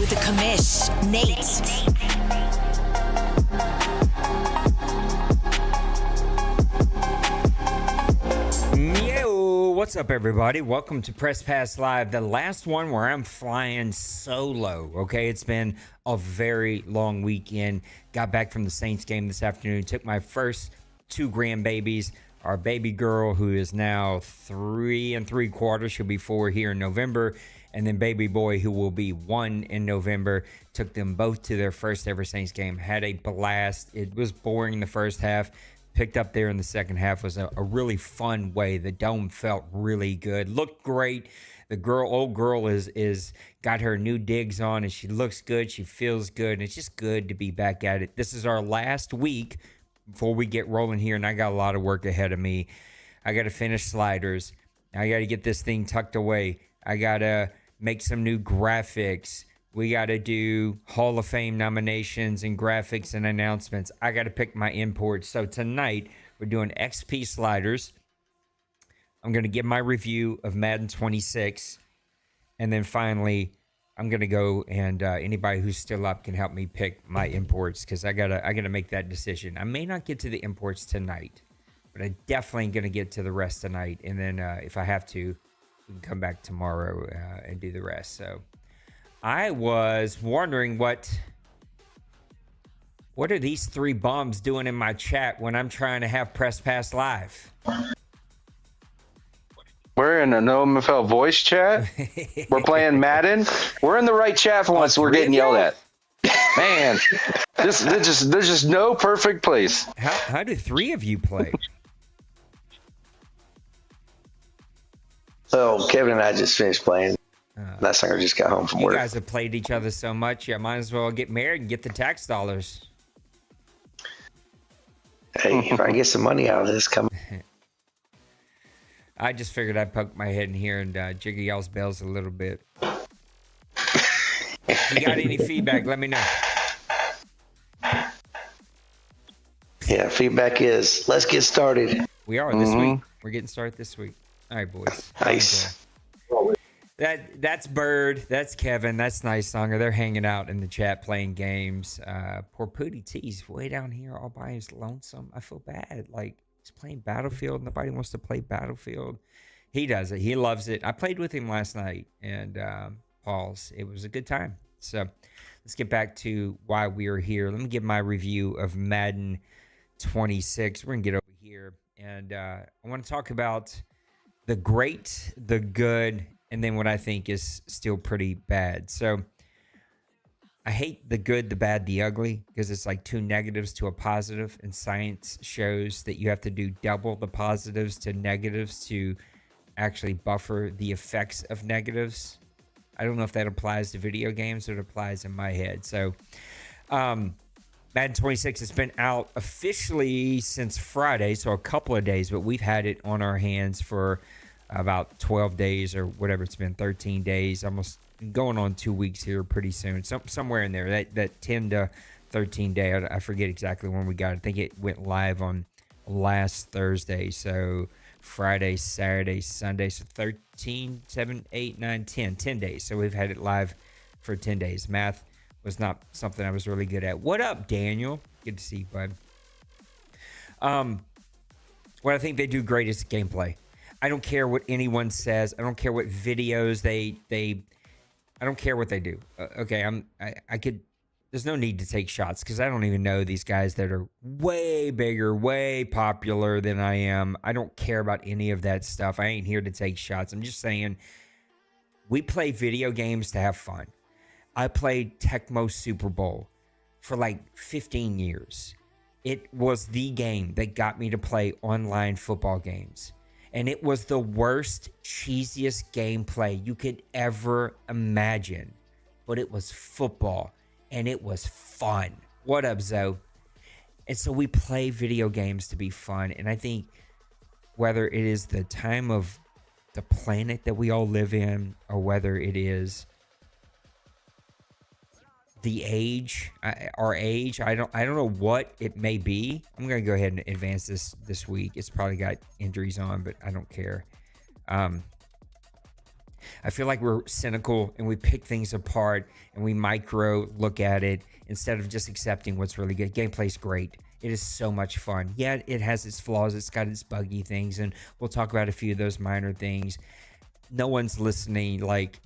with the Commish, Nate. What's up, everybody? Welcome to Press Pass Live, the last one where I'm flying solo. Okay, it's been a very long weekend. Got back from the Saints game this afternoon. Took my first 2 grandbabies. Our baby girl, who is now 3 3/4, she'll be 4 here in November, and then baby boy, who will be 1 in November. Took them both to their first ever Saints game. Had a blast. It was boring the first half. Picked up there in the second half. Was a really fun way. The dome felt really good. Looked great. The old girl is got her new digs on, and she looks good. She feels good, and it's just good to be back at it. This is our last week before we get rolling here, and I got a lot of work ahead of me. I got to finish sliders. I got to get this thing tucked away. I got to make some new graphics. We got to do Hall of Fame nominations and graphics and announcements. I got to pick my imports. So tonight, we're doing XP sliders. I'm going to give my review of Madden 26. And then finally, I'm going to go and anybody who's still up can help me pick my imports, because I gotta make that decision. I may not get to the imports tonight, but I definitely going to get to the rest tonight. And then if I have to, we can come back tomorrow and do the rest. So I was wondering what are these 3 bums doing in my chat when I'm trying to have Press Pass Live? We're in an OMFL voice chat. We're playing Madden. We're in the right chat for once. We're getting yelled at. Man, there's just no perfect place. How do 3 of you play? So Kevin and I just finished playing. Last night I just got home from work. You guys have played each other so much, you might as well get married and get the tax dollars. Hey, if I get some money out of this, come. I just figured I'd poke my head in here and jiggle y'all's bells a little bit. If you got any feedback, let me know. Yeah, feedback is let's get started. We are this week. We're getting started this week. All right, boys. Nice. That's Bird. That's Kevin. That's Nice Songer. They're hanging out in the chat playing games. Poor Pootie T's way down here all by his lonesome. I feel bad. Like, he's playing Battlefield. Nobody wants to play Battlefield. He does it. He loves it. I played with him last night, and Paul's. It was a good time. So let's get back to why we are here. Let me give my review of Madden 26. We're going to get over here, and I want to talk about the great, the good, and then what I think is still pretty bad. So I hate the good, the bad, the ugly, because it's like two negatives to a positive, and science shows that you have to do double the positives to negatives to actually buffer the effects of negatives. I don't know if that applies to video games or it applies in my head. So Madden 26 has been out officially since Friday, so a couple of days, but we've had it on our hands for about 12 days or whatever it's been, 13 days, almost going on 2 weeks here pretty soon. Somewhere in there, that 10 to 13 day, I forget exactly when we got it. I think it went live on last Thursday, so Friday, Saturday, Sunday, so 13, 7, 8, 9, 10 days. So we've had it live for 10 days. Math was not something I was really good at. What up, Daniel? Good to see you, bud. What I think they do great is gameplay. I don't care what anyone says. I don't care what videos I don't care what they do. Okay, I could. There's no need to take shots because I don't even know these guys that are way bigger, way popular than I am. I don't care about any of that stuff. I ain't here to take shots. I'm just saying we play video games to have fun. I played Tecmo Super Bowl for like 15 years. It was the game that got me to play online football games. And it was the worst, cheesiest gameplay you could ever imagine. But it was football, and it was fun. What up, Zoe? And so we play video games to be fun. And I think whether it is the time of the planet that we all live in, or whether it is the age, our age, I don't know what it may be. I'm gonna go ahead and advance this week. It's probably got injuries on, but I don't care. I feel like we're cynical and we pick things apart and we micro look at it instead of just accepting what's really good. Gameplay's great. It is so much fun. Yeah, it has its flaws. It's got its buggy things, and we'll talk about a few of those minor things. No one's listening. Like,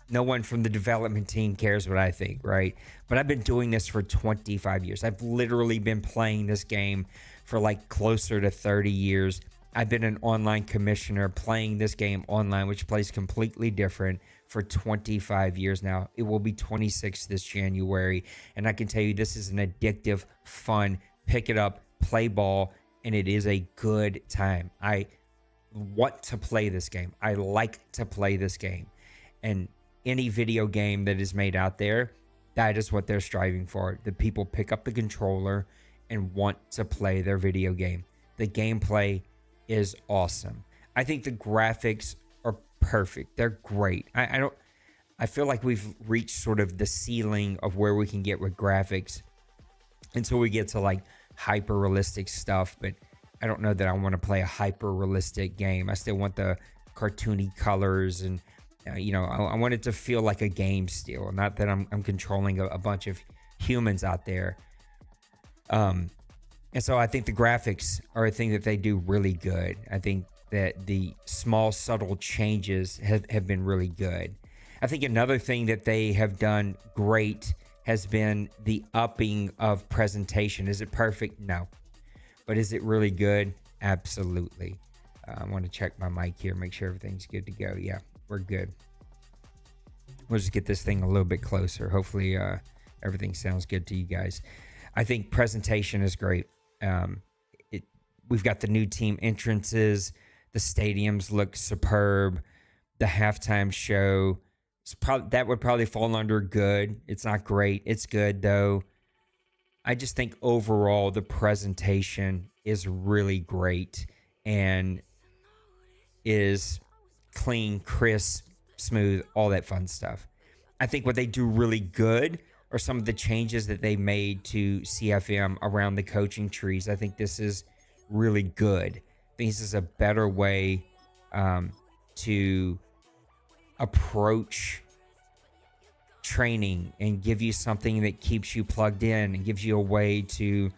no one from the development team cares what I think, right? But I've been doing this for 25 years. I've literally been playing this game for like closer to 30 years. I've been an online commissioner playing this game online, which plays completely different, for 25 years now. It will be 26 this January. And I can tell you this is an addictive, fun, pick it up, play ball, and it is a good time. I want to play this game. I like to play this game. And any video game that is made out there, that is what they're striving for. The people pick up the controller and want to play their video game. The gameplay is awesome. I think the graphics are perfect. They're great. I feel like we've reached sort of the ceiling of where we can get with graphics until we get to like hyper realistic stuff, but I don't know that I want to play a hyper realistic game. I still want the cartoony colors, and I want it to feel like a game still, not that I'm controlling a bunch of humans out there. And so I think the graphics are a thing that they do really good. I think that the small, subtle changes have been really good. I think another thing that they have done great has been the upping of presentation. Is it perfect? No. But is it really good? Absolutely. I want to check my mic here, make sure everything's good to go. Yeah, we're good. We'll just get this thing a little bit closer. Hopefully everything sounds good to you guys. I think presentation is great. We've got the new team entrances. The stadiums look superb. The halftime show, that would probably fall under good. It's not great. It's good, though. I just think overall the presentation is really great and is clean, crisp, smooth, all that fun stuff. I think what they do really good are some of the changes that they made to CFM around the coaching trees. I think this is really good. I think this is a better way to approach training and give you something that keeps you plugged in and gives you a way to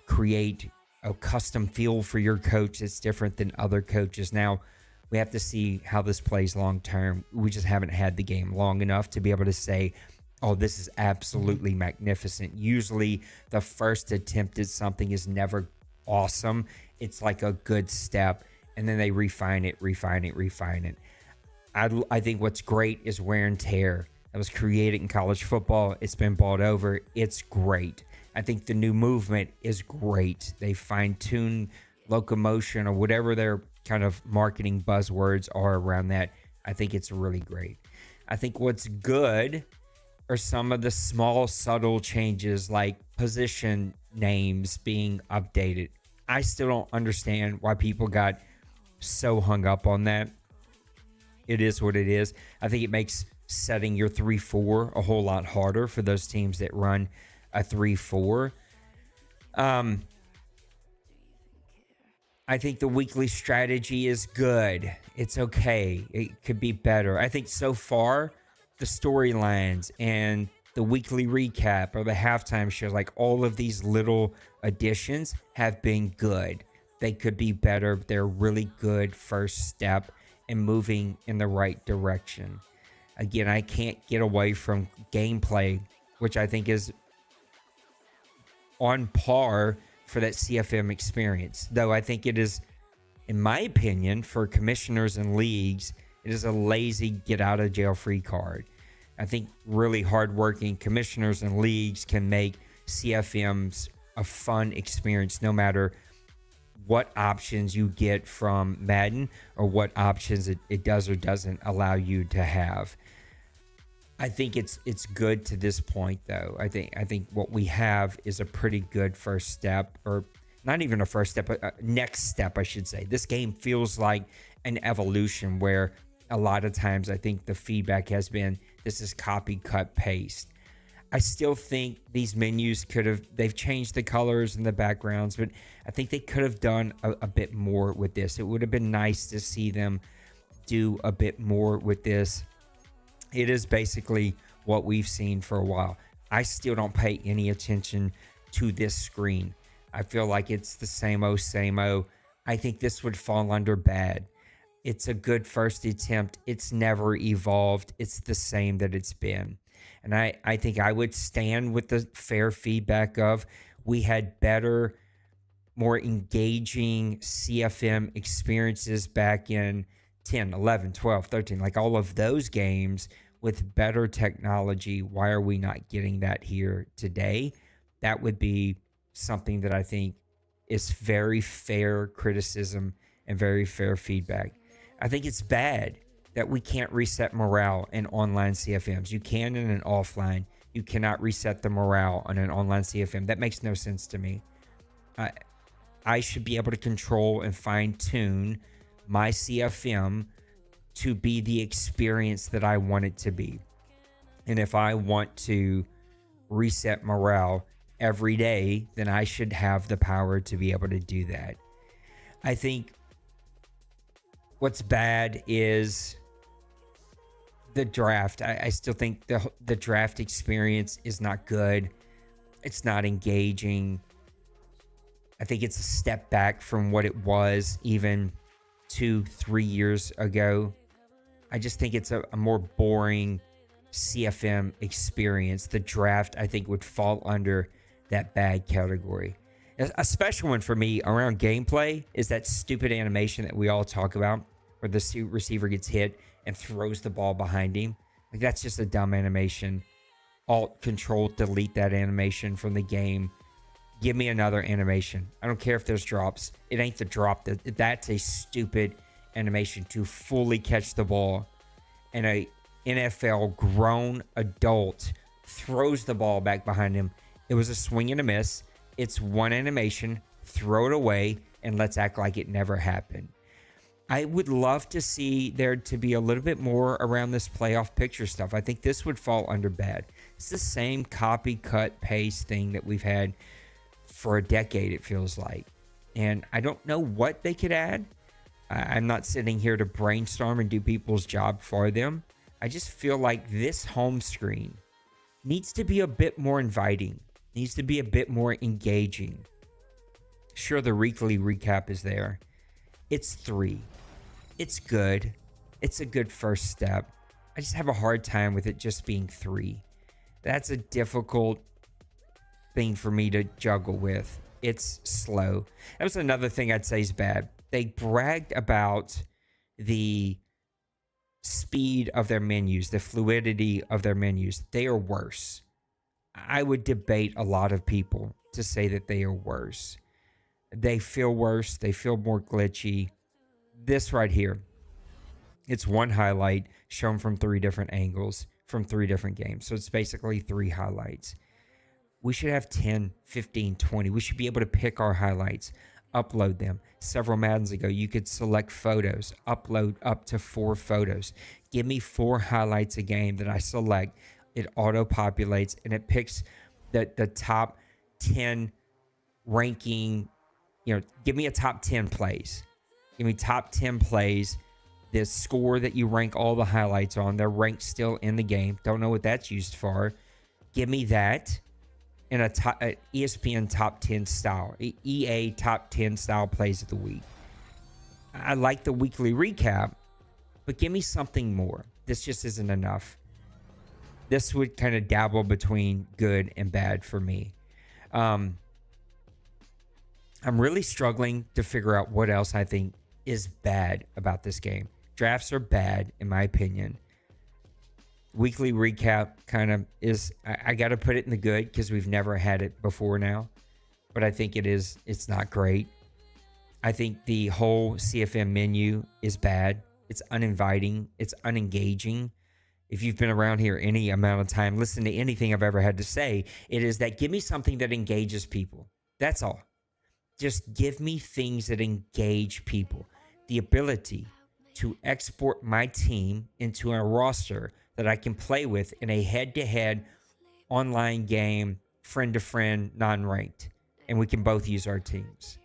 create a custom feel for your coach that's different than other coaches. Now, we have to see how this plays long term. We just haven't had the game long enough to be able to say, oh, this is absolutely magnificent. Usually the first attempt at something is never awesome. It's like a good step, and then they refine it. I think what's great is wear and tear. That was created in college football. It's been bought over. It's great. I think the new movement is great. They fine-tune locomotion or whatever their kind of marketing buzzwords are around that. I think it's really great. I think what's good are some of the small, subtle changes like position names being updated. I still don't understand why people got so hung up on that. It is what it is. I think it makes setting your 3-4 a whole lot harder for those teams that run a 3-4. I think the weekly strategy is good. It's okay. It could be better. I think so far, the storylines and the weekly recap or the halftime show, like all of these little additions have been good. They could be better. They're a really good first step in moving in the right direction. Again, I can't get away from gameplay, which I think is on par for that CFM experience. Though I think it is, in my opinion, for commissioners and leagues, it is a lazy get out of jail free card. I think really hardworking commissioners and leagues can make CFMs a fun experience no matter what options you get from Madden or what options it does or doesn't allow you to have. I think it's good to this point, though. I think what we have is a pretty good first step, or not even a first step, a next step, I should say. This game feels like an evolution where a lot of times I think the feedback has been, this is copy, cut, paste. I still think these menus they've changed the colors and the backgrounds, but I think they could have done a bit more with this. It would have been nice to see them do a bit more with this. It is basically what we've seen for a while. I still don't pay any attention to this screen. I feel like it's the same old. I think this would fall under bad. It's a good first attempt. It's never evolved. It's the same that it's been. And I think I would stand with the fair feedback of we had better, more engaging CFM experiences back in 10, 11, 12, 13, like all of those games with better technology. Why are we not getting that here today? That would be something that I think is very fair criticism and very fair feedback. I think it's bad that we can't reset morale in online CFMs. You can in an offline. You cannot reset the morale on an online CFM. That makes no sense to me. I should be able to control and fine-tune my CFM to be the experience that I want it to be. And if I want to reset morale every day, then I should have the power to be able to do that. I think what's bad is the draft. I still think the draft experience is not good. It's not engaging. I think it's a step back from what it was even 2-3 years ago. I just think it's a more boring CFM experience. The draft, I think, would fall under that bad category. A special one for me around gameplay is that stupid animation that we all talk about where the receiver gets hit and throws the ball behind him. Like, that's just a dumb animation. Alt, Control, delete that animation from the game. Give me another animation. I don't care if there's drops. It ain't the drop. That's a stupid animation to fully catch the ball. And a NFL grown adult throws the ball back behind him. It was a swing and a miss. It's one animation. Throw it away and let's act like it never happened. I would love to see there to be a little bit more around this playoff picture stuff. I think this would fall under bad. It's the same copy, cut, paste thing that we've had for a decade, it feels like. And I don't know what they could add. I'm not sitting here to brainstorm and do people's job for them. I just feel like this home screen needs to be a bit more inviting, needs to be a bit more engaging. Sure, the weekly recap is there. It's 3. It's good. It's a good first step. I just have a hard time with it just being 3. That's a difficult thing for me to juggle with. It's slow. That was another thing I'd say is bad. They bragged about the speed of their menus, the fluidity of their menus. They are worse. I would debate a lot of people to say that they are worse. They feel worse. They feel more glitchy. This right here, it's one highlight shown from 3 different angles from 3 different games. So it's basically 3 highlights. We should have 10, 15, 20. We should be able to pick our highlights, upload them. Several Maddens ago, you could select photos, upload up to 4 photos. Give me 4 highlights a game that I select. It auto-populates, and it picks the top 10 ranking. Give me a top 10 plays. Give me top 10 plays. The score that you rank all the highlights on, they're ranked still in the game. Don't know what that's used for. Give me that in a ESPN top 10 style, EA top 10 style plays of the week. I like the weekly recap, but give me something more. This just isn't enough. This would kind of dabble between good and bad for me. I'm really struggling to figure out what else I think is bad about this game. Drafts are bad, in my opinion. Weekly recap kind of is, I got to put it in the good because we've never had it before now. But I think it's not great. I think the whole CFM menu is bad. It's uninviting. It's unengaging. If you've been around here any amount of time, listen to anything I've ever had to say, it is that give me something that engages people. That's all. Just give me things that engage people. The ability to export my team into a roster that I can play with in a head-to-head online game, friend-to-friend, non-ranked. And we can both use our teams.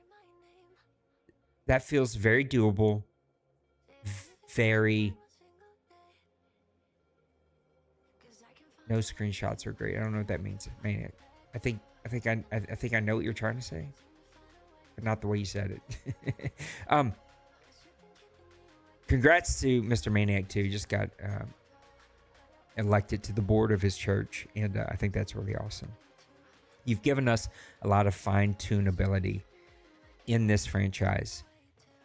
That feels very doable. Very... No screenshots are great. I don't know what that means. Maniac. I think I know what you're trying to say. But not the way you said it. Congrats to Mr. Maniac too. He just got elected to the board of his church, and I think that's really awesome. You've given us a lot of fine-tune ability in this franchise.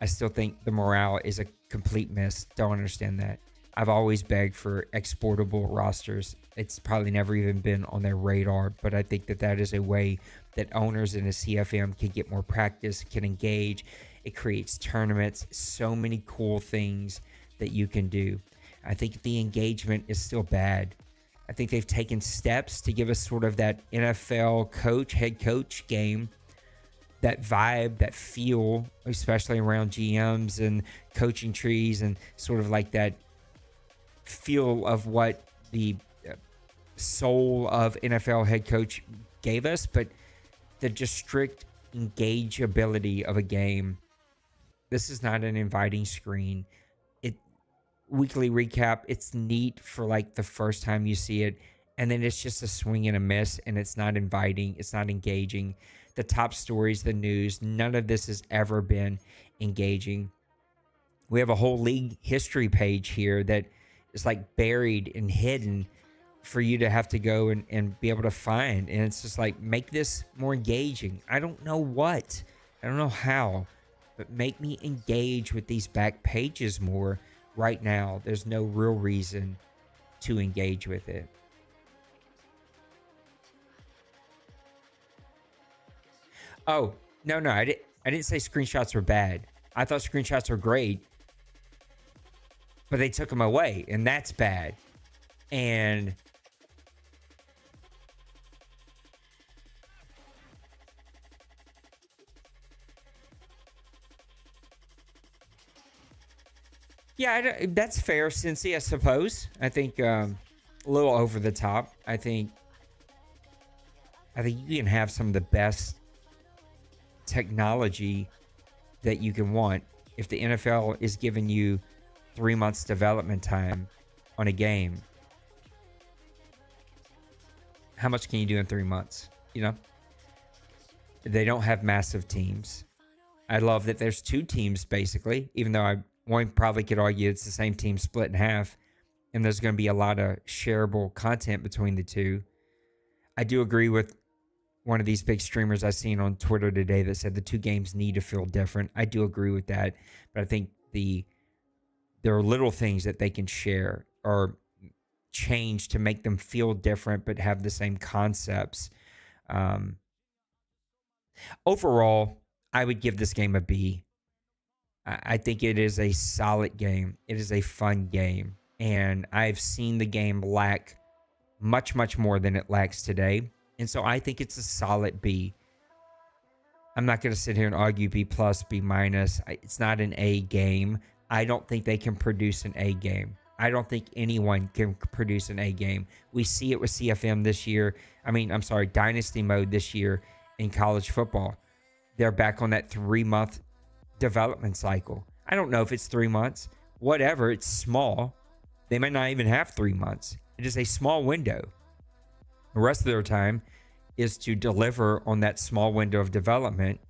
I still think the morale is a complete miss. Don't understand that. I've always begged for exportable rosters. It's probably never even been on their radar, but I think that is a way that owners in a CFM can get more practice, can engage. It creates tournaments, so many cool things that you can do. I think the engagement is still bad. I think they've taken steps to give us sort of that NFL head coach game, that vibe, that feel, especially around GMs and coaching trees, and sort of like that feel of what the soul of NFL head coach gave us. But the just strict engageability of a game, this is not an inviting screen. Weekly recap, it's neat for like the first time you see it, and then it's just a swing and a miss, and it's not inviting, it's not engaging. The top stories, the news, none of this has ever been engaging. We have a whole league history page here that is like buried and hidden for you to have to go and be able to find, and it's just like, make this more engaging. I don't know what, I don't know how, but make me engage with these back pages more. Right now, there's no real reason to engage with it. Oh, no, I didn't say screenshots were bad. I thought screenshots were great, but they took them away, and that's bad. And yeah, that's fair, Cincy, I suppose. I think a little over the top. I think I think you can have some of the best technology that you can want. If the NFL is giving you 3 months development time on a game, how much can you do in 3 months? You know, they don't have massive teams. I love that there's 2 teams basically, even though one probably could argue it's the same team split in half, and there's going to be a lot of shareable content between the 2. I do agree with one of these big streamers I seen on Twitter today that said the 2 games need to feel different. I do agree with that, but I think there are little things that they can share or change to make them feel different but have the same concepts. Overall, I would give this game a B. I think it is a solid game. It is a fun game, and I've seen the game lack much, much more than it lacks today. And so I think it's a solid B. I'm not going to sit here and argue B plus, B minus. It's not an A game. I don't think they can produce an A game. I don't think anyone can produce an A game. We see it with CFM this year. Dynasty mode this year in college football. They're back on that 3-month development cycle. I don't know if it's 3 months. Whatever, it's small. They might not even have 3 months. It is a small window. The rest of their time is to deliver on that small window of development,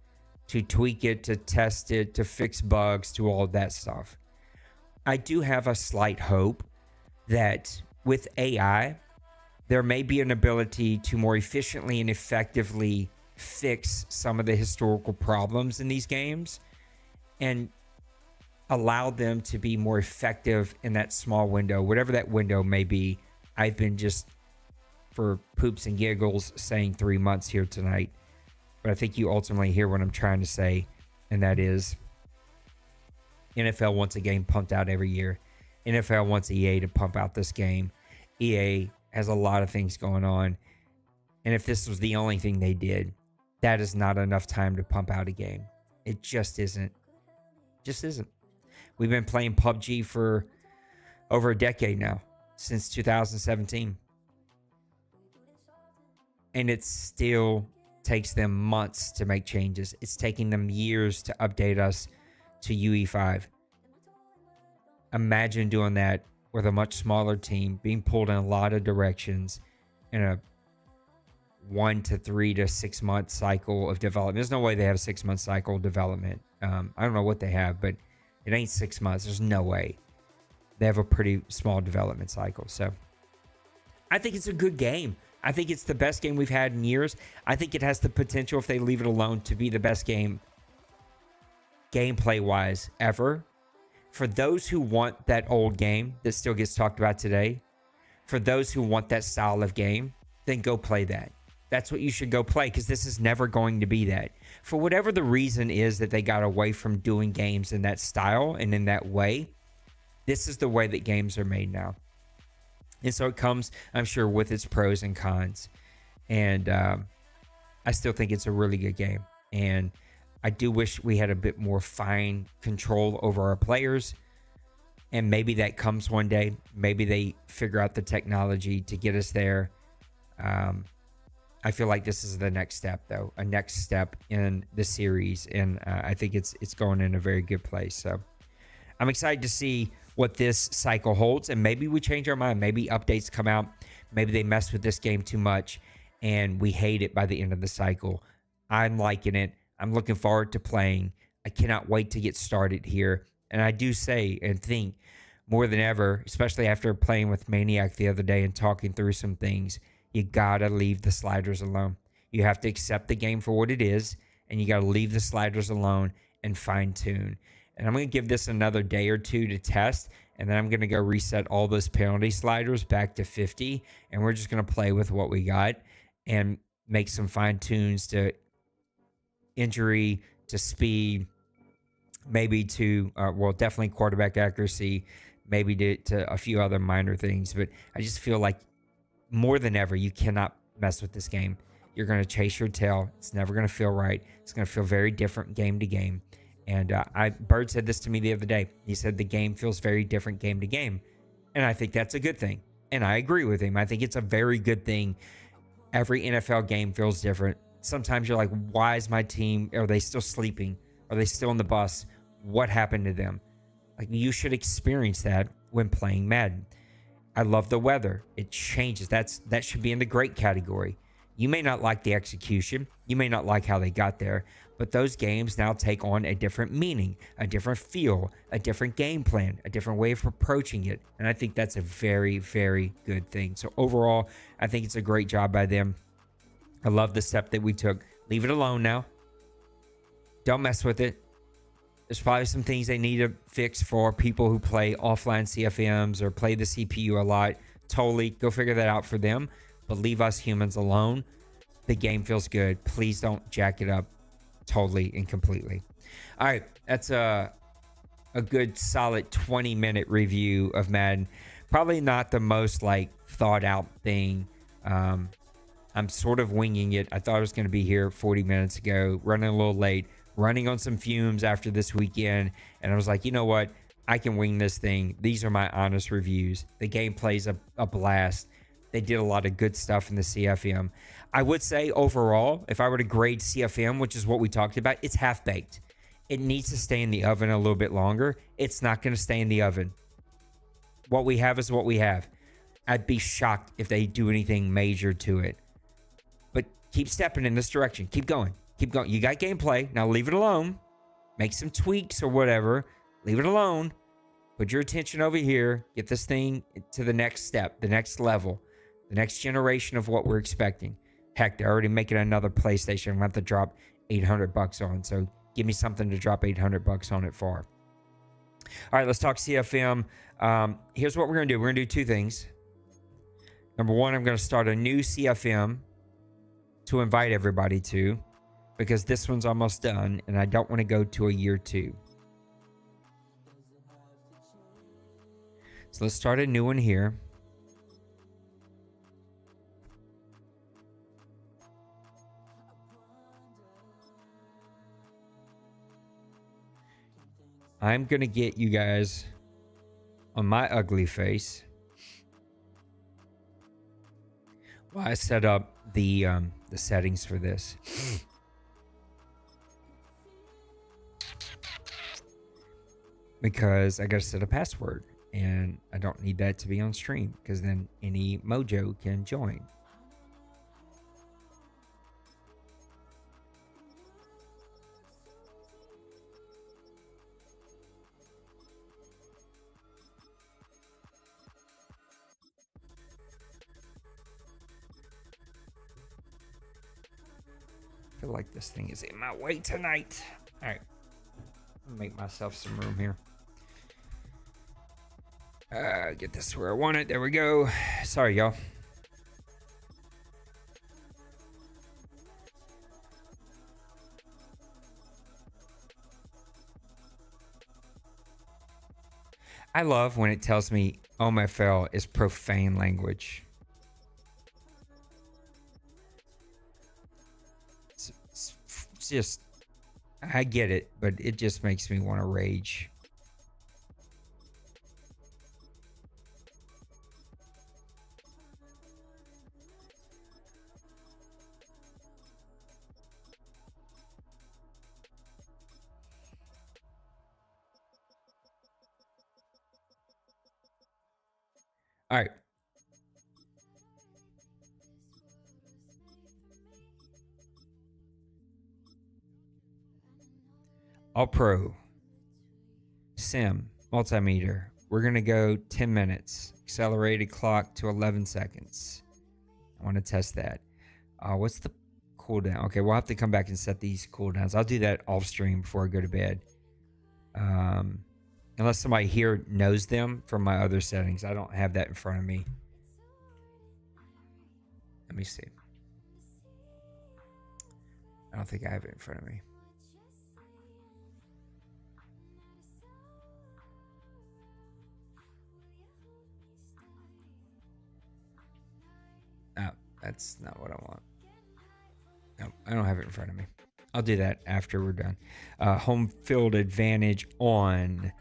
to tweak it, to test it, to fix bugs, to all that stuff. I do have a slight hope that with AI, there may be an ability to more efficiently and effectively fix some of the historical problems in these games and allow them to be more effective in that small window, whatever that window may be. I've been just, for poops and giggles, saying 3 months here tonight, but I think you ultimately hear what I'm trying to say, and that is NFL wants a game pumped out every year. NFL wants EA to pump out this game. EA has a lot of things going on, and if this was the only thing they did, that is not enough time to pump out a game. It just isn't. Just isn't. We've been playing PUBG for over a decade now, since 2017. And it still takes them months to make changes. It's taking them years to update us to UE5. Imagine doing that with a much smaller team, being pulled in a lot of directions in a 1 to 3 to 6 month cycle of development. There's no way they have a 6 month cycle of development. I don't know what they have, but it ain't 6 months. There's no way. They have a pretty small development cycle. So I think it's a good game. I think it's the best game we've had in years. I think it has the potential, if they leave it alone, to be the best game gameplay-wise ever. For those who want that old game that still gets talked about today, for those who want that style of game, then go play that. That's what you should go play, because this is never going to be that. For whatever the reason is that they got away from doing games in that style and in that way, this is the way that games are made now. And so it comes, I'm sure, with its pros and cons. And I still think it's a really good game. And I do wish we had a bit more fine control over our players. And maybe that comes one day. Maybe they figure out the technology to get us there. I feel like this is the next step, though. A next step in the series. And I think it's going in a very good place. So I'm excited to see what this cycle holds, and maybe we change our mind. Maybe updates come out, maybe they mess with this game too much and we hate it by the end of the cycle. I'm liking it. I'm looking forward to playing. I cannot wait to get started here. And I do say and think more than ever, especially after playing with Maniac the other day and talking through some things, you gotta leave the sliders alone. You have to accept the game for what it is, and you gotta leave the sliders alone and fine tune. And I'm going to give this another day or two to test. And then I'm going to go reset all those penalty sliders back to 50. And we're just going to play with what we got and make some fine tunes to injury, to speed, maybe to, definitely quarterback accuracy, maybe to a few other minor things. But I just feel like more than ever, you cannot mess with this game. You're going to chase your tail. It's never going to feel right. It's going to feel very different game to game. And Bird said this to me the other day. He said the game feels very different game to game. And I think that's a good thing. And I agree with him. I think it's a very good thing Every NFL game feels different. Sometimes you're like, why is my team, are they still sleeping? Are they still on the bus? What happened to them? Like, you should experience that when playing Madden. I love the weather. It changes. That should be in the great category. You may not like the execution. You may not like how they got there, but those games now take on a different meaning, a different feel, a different game plan, a different way of approaching it. And I think that's a very, very good thing. So overall, I think it's a great job by them. I love the step that we took. Leave it alone now. Don't mess with it. There's probably some things they need to fix for people who play offline CFMs or play the CPU a lot. Totally go figure that out for them, but leave us humans alone. The game feels good. Please don't jack it up totally and completely. All right, that's a good solid 20-minute review of Madden. Probably not the most like thought out thing. I'm sort of winging it. I thought I was going to be here 40 minutes ago, running a little late, running on some fumes after this weekend. And I was like, you know what? I can wing this thing. These are my honest reviews. The gameplay's a blast. They did a lot of good stuff in the CFM. I would say overall, if I were to grade CFM, which is what we talked about, it's half-baked. It needs to stay in the oven a little bit longer. It's not going to stay in the oven. What we have is what we have. I'd be shocked if they do anything major to it. But keep stepping in this direction. Keep going. Keep going. You got gameplay. Now leave it alone. Make some tweaks or whatever. Leave it alone. Put your attention over here. Get this thing to the next step, the next level, the next generation of what we're expecting. Heck, they're already making another PlayStation. I'm going to have to drop $800 on. So give me something to drop $800 on it for. All right, let's talk CFM. Here's what we're going to do. We're going to do two things. Number one, I'm going to start a new CFM to invite everybody to, because this one's almost done and I don't want to go to a year two. So let's start a new one here. I'm going to get you guys on my ugly face while I set up the settings for this. Because I got to set a password and I don't need that to be on stream because then any mojo can join. I feel like this thing is in my way tonight. All right. Make myself some room here. Get this where I want it. There we go. Sorry, y'all. I love when it tells me OMFL is profane language. It's just, I get it, but it just makes me want to rage. All right. All Pro. Sim. Multimeter. We're going to go 10 minutes. Accelerated clock to 11 seconds. I want to test that. What's the cooldown? Okay, we'll have to come back and set these cooldowns. I'll do that off stream before I go to bed. Unless somebody here knows them from my other settings. I don't have that in front of me. Let me see. I don't think I have it in front of me. No, that's not what I want. No, I don't have it in front of me. I'll do that after we're done. Home field advantage on.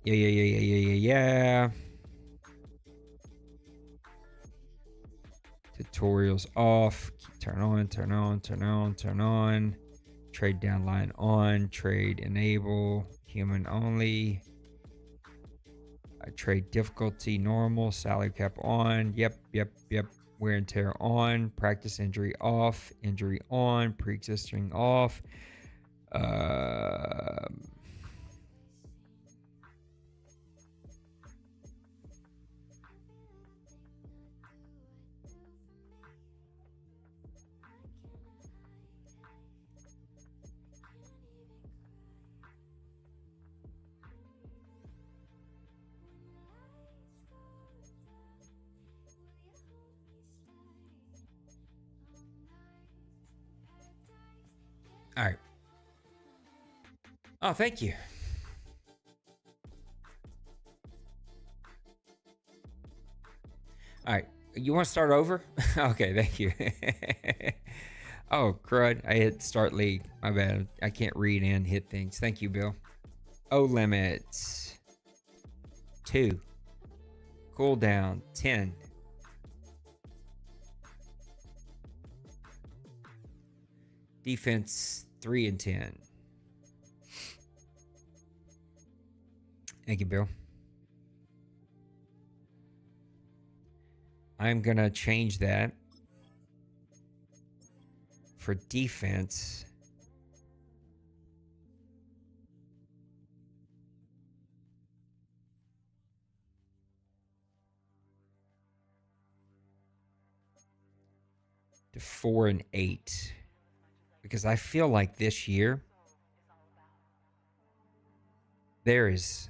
Yeah. tutorials off. Turn on, turn on, turn on, turn on. Trade downline on. Trade enable. Human only. Trade difficulty normal. Salary cap on. Yep. Wear and tear on. Practice injury off. Injury on. Pre-existing off. All right. Oh, thank you. All right. You want to start over? Okay, thank you. Oh, crud. I hit start league. My bad. I can't read and hit things. Thank you, Bill. O limits. 2. Cooldown. 10. Defense 3 and 10. Thank you, Bill. I'm going to change that for defense. To 4 and 8. Because I feel like this year there is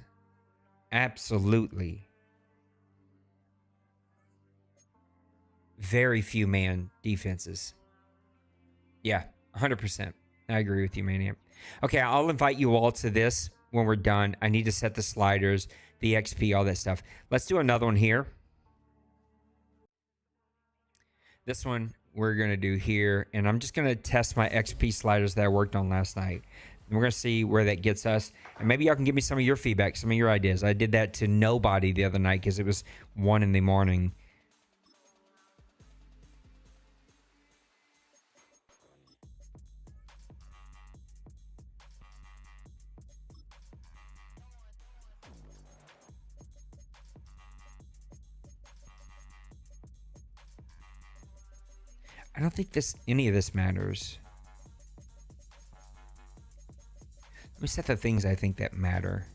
absolutely very few man defenses. Yeah, 100%. I agree with you, Maniac. Okay, I'll invite you all to this when we're done. I need to set the sliders, the XP, all that stuff. Let's do another one here. This one we're going to do here, and I'm just going to test my XP sliders that I worked on last night. And we're going to see where that gets us. And maybe y'all can give me some of your feedback, some of your ideas. I did that to nobody the other night because it was 1 in the morning. I don't think any of this matters. Let me set the things I think that matter.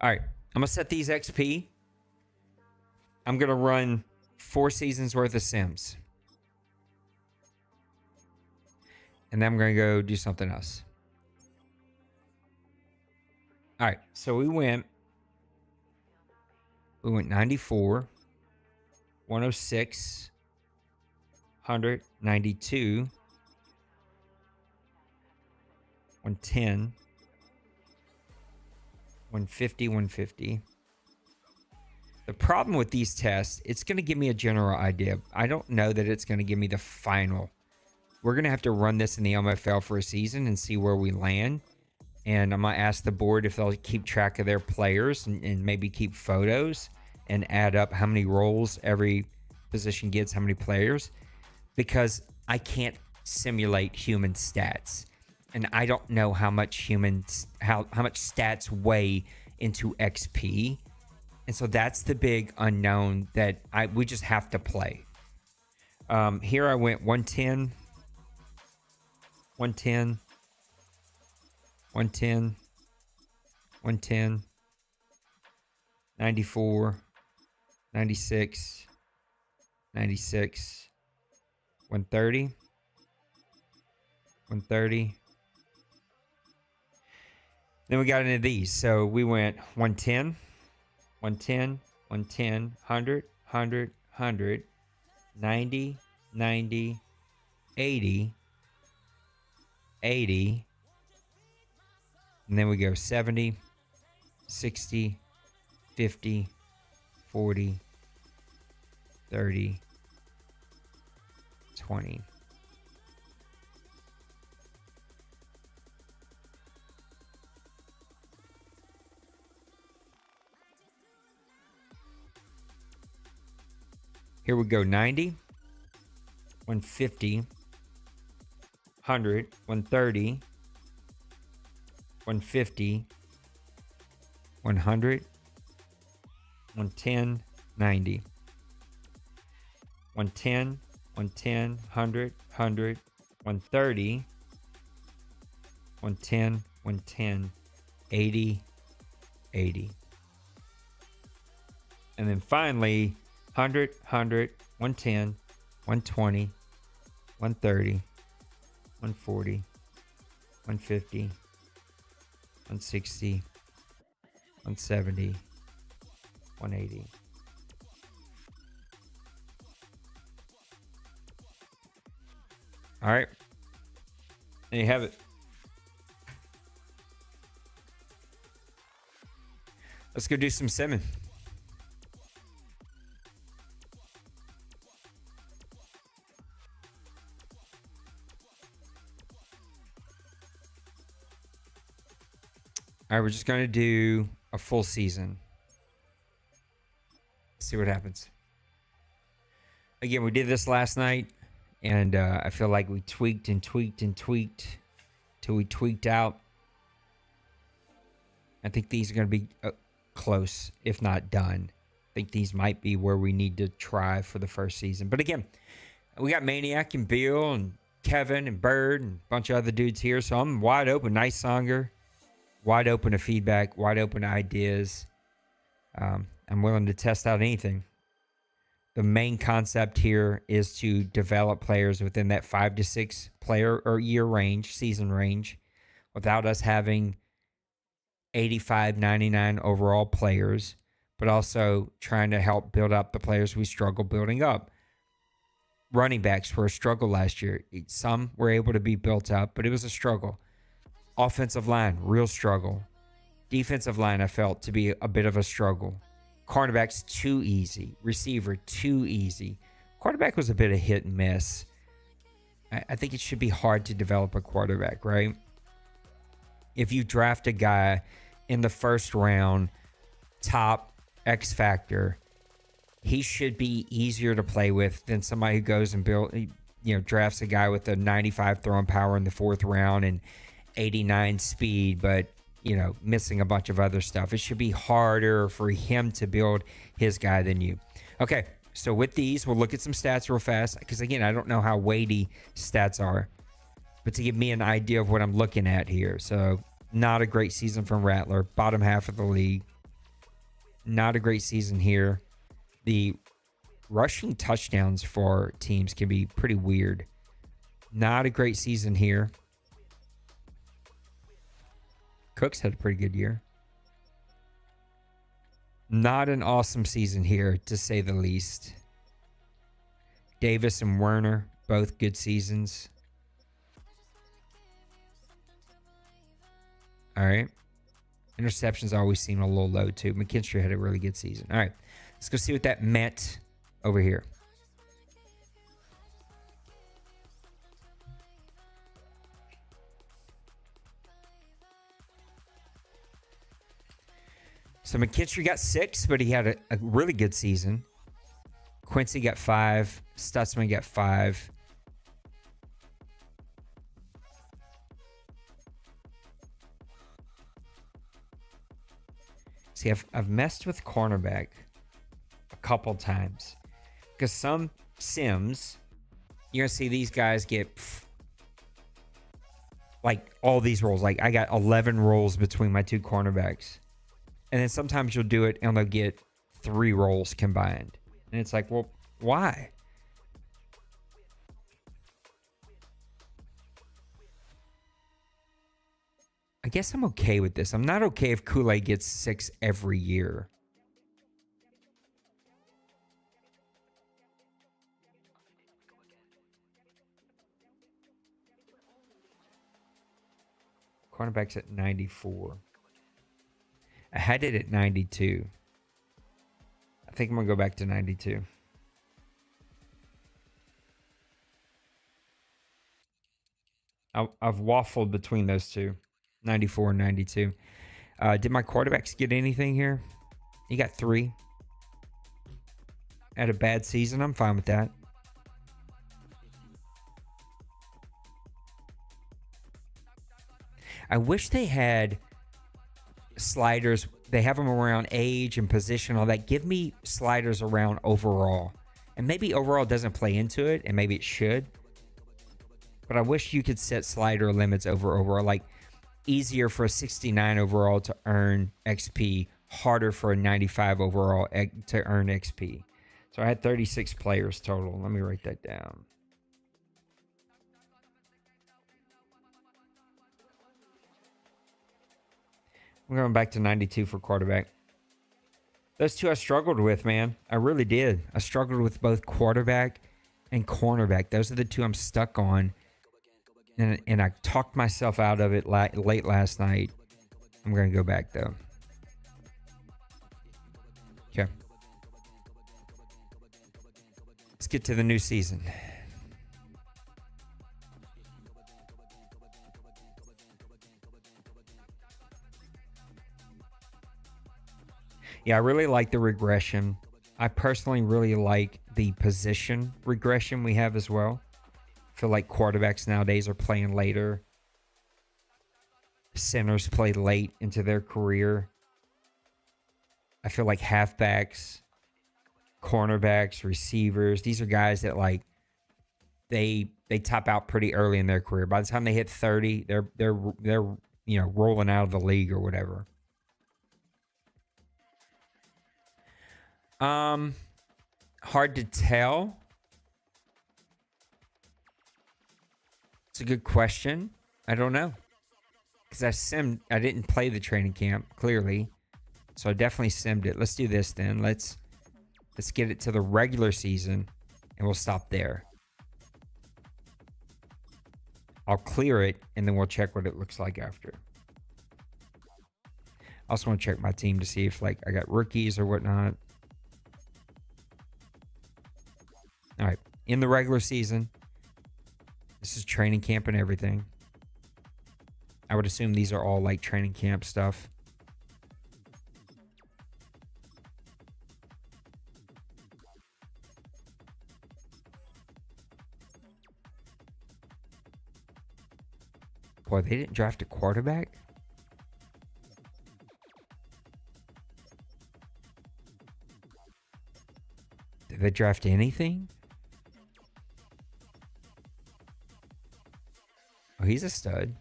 All right, I'm gonna set these XP. I'm going to run 4 seasons worth of Sims. And then I'm going to go do something else. All right. So we went 94, 106, 100, 92, 110, 150, 150. The problem with these tests, it's going to give me a general idea. I don't know that it's going to give me the final. We're going to have to run this in the OMFL for a season and see where we land. And I'm going to ask the board if they'll keep track of their players and maybe keep photos and add up how many roles every position gets, how many players. Because I can't simulate human stats. And I don't know how much how much stats weigh into XP. And so that's the big unknown that we just have to play. Here I went 110, 110, 110, 110, 94, 96, 96, 130, 130. Then we got into these. So we went 110. 110, 110, 100, 100, 100, 90, 90, 80, 80, and then we go 70, 60, 50, 40, 30, 20. Here we go. 90, 150, 100, 130, 150, 100, 110, 90. 110, 110, 100, 100, 130, 110, 110, 80, 80. And then finally, 100, 100, 110, 120, 130, 140, 150, 160, 170, 180. All right. There you have it. Let's go do some simming. All right, we're just going to do a full season. See what happens. Again, we did this last night, and I feel like we tweaked and tweaked and tweaked till we tweaked out. I think these are going to be close, if not done. I think these might be where we need to try for the first season. But again, we got Maniac and Bill and Kevin and Bird and a bunch of other dudes here, so I'm wide open. Nice Songer. Wide open to feedback, wide open to ideas. I'm willing to test out anything. The main concept here is to develop players within that 5 to 6 player or year range, season range, without us having 85, 99 overall players, but also trying to help build up the players we struggle building up. Running backs were a struggle last year. Some were able to be built up, but it was a struggle. Offensive line, real struggle. Defensive line, I felt to be a bit of a struggle. Cornerbacks, too easy. Receiver, too easy. Quarterback was a bit of hit and miss. I think it should be hard to develop a quarterback, right? If you draft a guy in the first round, top X factor, he should be easier to play with than somebody who goes and drafts a guy with a 95 throwing power in the 4th round and 89 speed, but missing a bunch of other stuff. It should be harder for him to build his guy than you. Okay, so with these, we'll look at some stats real fast, because again, I don't know how weighty stats are, but to give me an idea of what I'm looking at here. So not a great season from Rattler, bottom half of the league. Not a great season here. The rushing touchdowns for teams can be pretty weird. Not a great season here. Cooks had a pretty good year. Not an awesome season here, to say the least. Davis and Werner, both good seasons. All right. Interceptions always seem a little low, too. McKinstry had a really good season. All right. Let's go see what that meant over here. So McKinstry got 6, but he had a really good season. Quincy got 5. Stutzman got 5. See, I've messed with cornerback a couple times, because some sims, you're going to see these guys get like all these rolls. Like I got 11 rolls between my 2 cornerbacks. And then sometimes you'll do it and they'll get 3 rolls combined. And it's like, well, why? I guess I'm okay with this. I'm not okay if Kool-Aid gets 6 every year. Cornerback's at 94. I had it at 92. I think I'm going to go back to 92. I've waffled between those two, 94 and 92. Did my quarterbacks get anything here? He got 3. Had a bad season. I'm fine with that. I wish they had sliders. They have them around age and position, all that. Give me sliders around overall. And maybe overall doesn't play into it, and maybe it should. But I wish you could set slider limits over overall. Like, easier for a 69 overall to earn XP, harder for a 95 overall to earn XP. So I had 36 players total. Let me write that down. I'm going back to 92 for quarterback. Those two I struggled with, man. I really did. I struggled with both quarterback and cornerback. Those are the two I'm stuck on. And I talked myself out of it late last night. I'm going to go back, though. Okay. Let's get to the new season. Yeah, I really like the regression. I personally really like the position regression we have as well. I feel like quarterbacks nowadays are playing later. Centers play late into their career. I feel like halfbacks, cornerbacks, receivers, these are guys that like they top out pretty early in their career. By the time they hit 30, they're rolling out of the league or whatever. Hard to tell. It's a good question. I don't know. Because I didn't play the training camp, clearly. So I definitely simmed it. Let's do this then. Let's get it to the regular season and we'll stop there. I'll clear it and then we'll check what it looks like after. I also want to check my team to see if like I got rookies or whatnot. All right, in the regular season, this is training camp and everything. I would assume these are all like training camp stuff. Boy, they didn't draft a quarterback? Did they draft anything? Oh, he's a stud.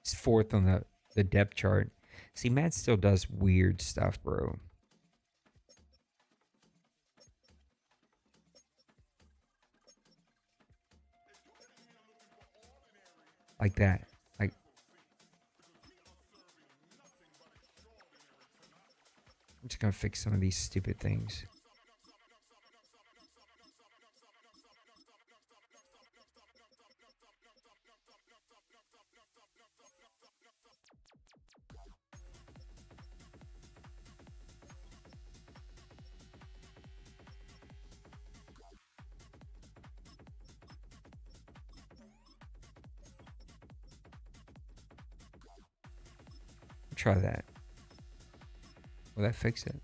He's 4th on the depth chart. See, Matt still does weird stuff, bro. Like that. Like, I'm just gonna fix some of these stupid things. Try that. Will that fix it?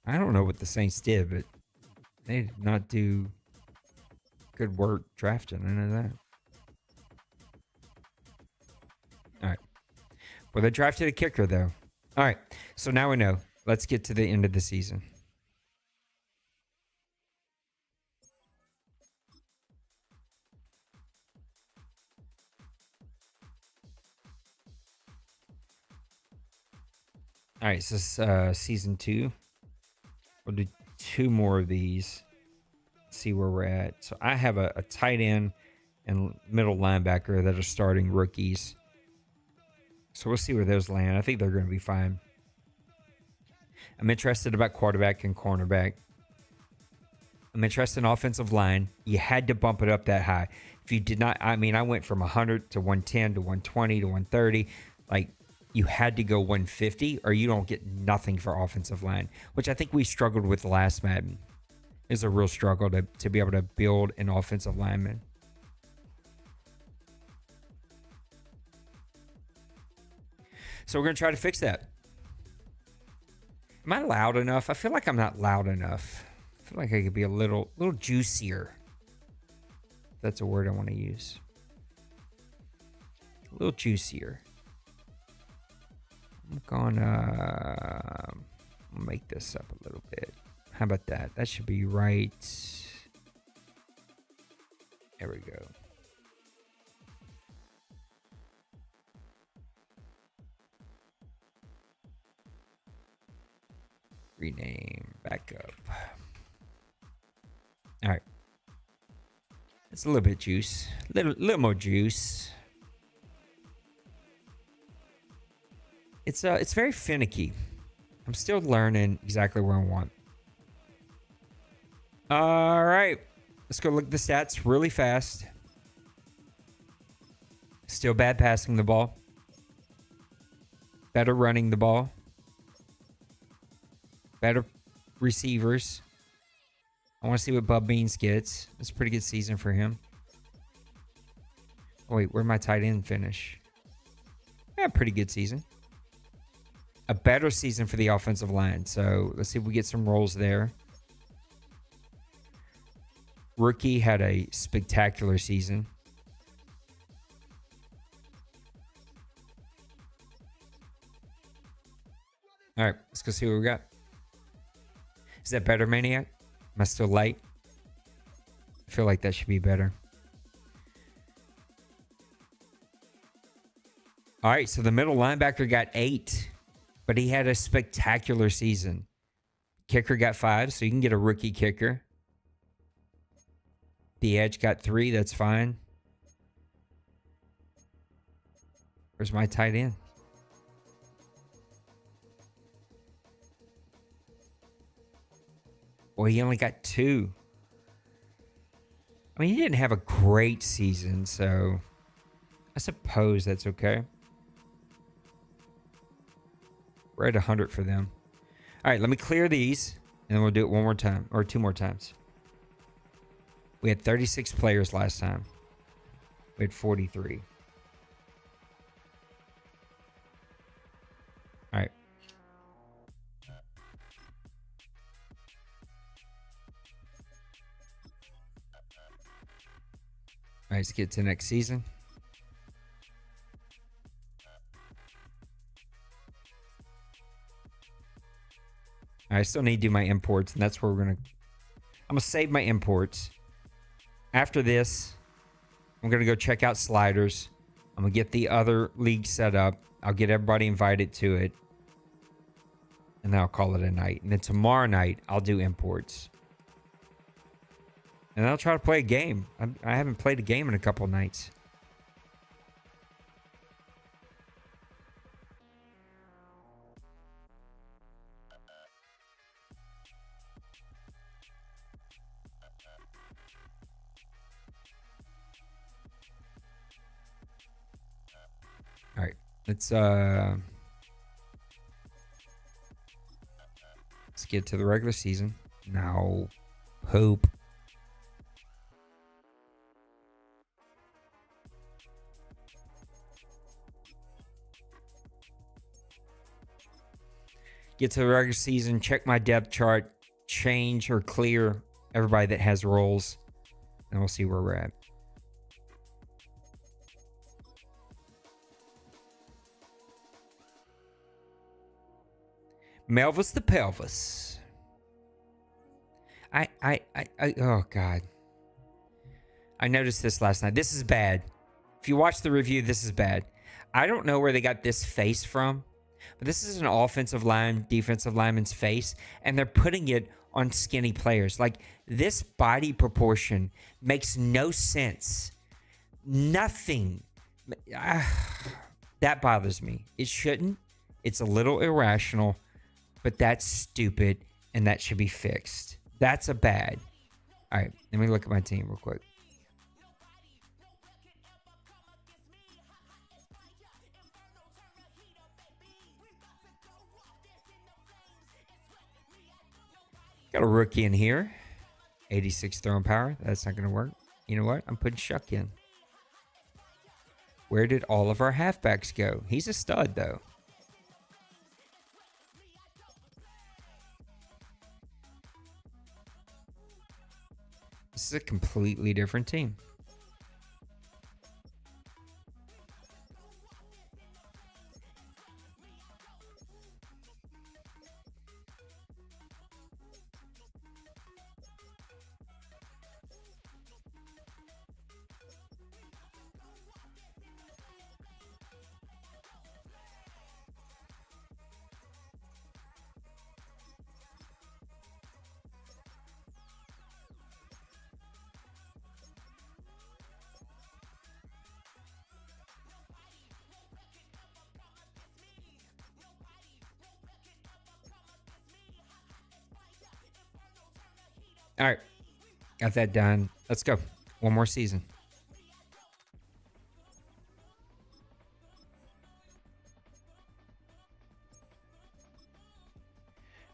I don't know what the Saints did, but they did not do good work drafting. I know that. All right. Well, they drafted a kicker, though. All right. So now we know. Let's get to the end of the season. All right. So this is season 2. We'll do 2 more of these. See where we're at. So I have a tight end and middle linebacker that are starting rookies. So we'll see where those land. I think they're going to be fine. I'm interested about quarterback and cornerback. I'm interested in offensive line. You had to bump it up that high. If you did not, I mean, I went from 100 to 110 to 120 to 130. Like, you had to go 150 or you don't get nothing for offensive line, which I think we struggled with the last Madden. It's a real struggle to be able to build an offensive lineman. So we're going to try to fix that. Am I loud enough? I feel like I'm not loud enough. I feel like I could be a little juicier. If that's a word I want to use. A little juicier. I'm gonna make this up a little bit. How about that? That should be right. There we go. Rename back up. All right. It's a little bit juice. Little more juice. It's very finicky. I'm still learning exactly where I want. All right. Let's go look at the stats really fast. Still bad passing the ball. Better running the ball. Better receivers. I want to see what Bub Beans gets. It's a pretty good season for him. Oh, wait, where'd my tight end finish? Yeah, pretty good season. A better season for the offensive line. So let's see if we get some roles there. Rookie had a spectacular season. All right, let's go see what we got. Is that better, Maniac? Am I still light? I feel like that should be better. All right, so the middle linebacker got 8, but he had a spectacular season. Kicker got 5, so you can get a rookie kicker. The edge got 3, that's fine. Where's my tight end? Well, he only got 2. I mean, he didn't have a great season, so I suppose that's okay. We're at 100 for them. All right, let me clear these, and then we'll do it one more time, or 2 more times. We had 36 players last time. We had 43. All right. All right, let's get to next season. I still need to do my imports, and that's where I'm gonna save my imports. After this, I'm gonna go check out sliders. I'm gonna get the other league set up. I'll get everybody invited to it, and then I'll call it a night. And then tomorrow night, I'll do imports. And I'll try to play a game. I haven't played a game in a couple nights. All right. Let's get to the regular season. No. Hope. Get to the regular season, check my depth chart, change or clear everybody that has roles, and we'll see where we're at. Melvis the Pelvis. Oh God. I noticed this last night. This is bad. If you watch the review, this is bad. I don't know where they got this face from, but this is an offensive line, defensive lineman's face, and they're putting it on skinny players. Like, this body proportion makes no sense. Nothing. That bothers me. It shouldn't. It's a little irrational, but that's stupid, and that should be fixed. That's a bad. All right, let me look at my team real quick. Got a rookie in here. 86 throwing power. That's not going to work. You know what? I'm putting Shuck in. Where did all of our halfbacks go? He's a stud, though. This is a completely different team. All right. Got that done. Let's go. One more season.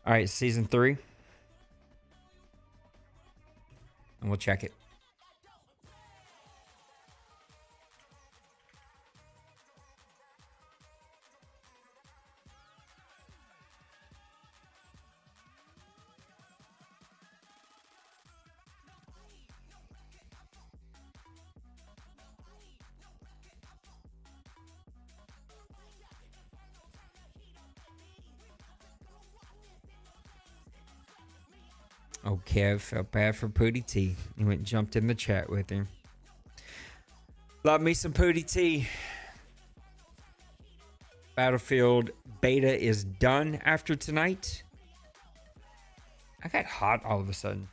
All right, season 3. And we'll check it. Oh, Kev felt bad for Pootie T. He went and jumped in the chat with him. Love me some Pootie T. Battlefield beta is done after tonight. I got hot all of a sudden.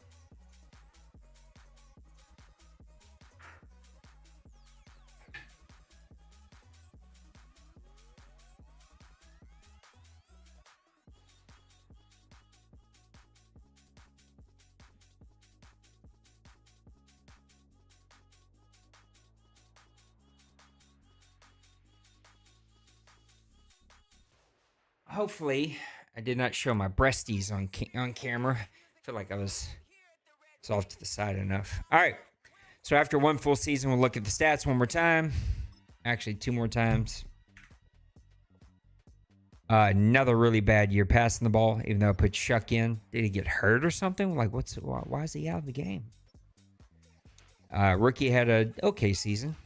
Hopefully, I did not show my breasties on camera. I feel like I was off to the side enough. All right. So after one full season, we'll look at the stats one more time. Actually, 2 more times. Another really bad year passing the ball, even though I put Shuck in. Did he get hurt or something? Like, why is he out of the game? Rookie had a okay season.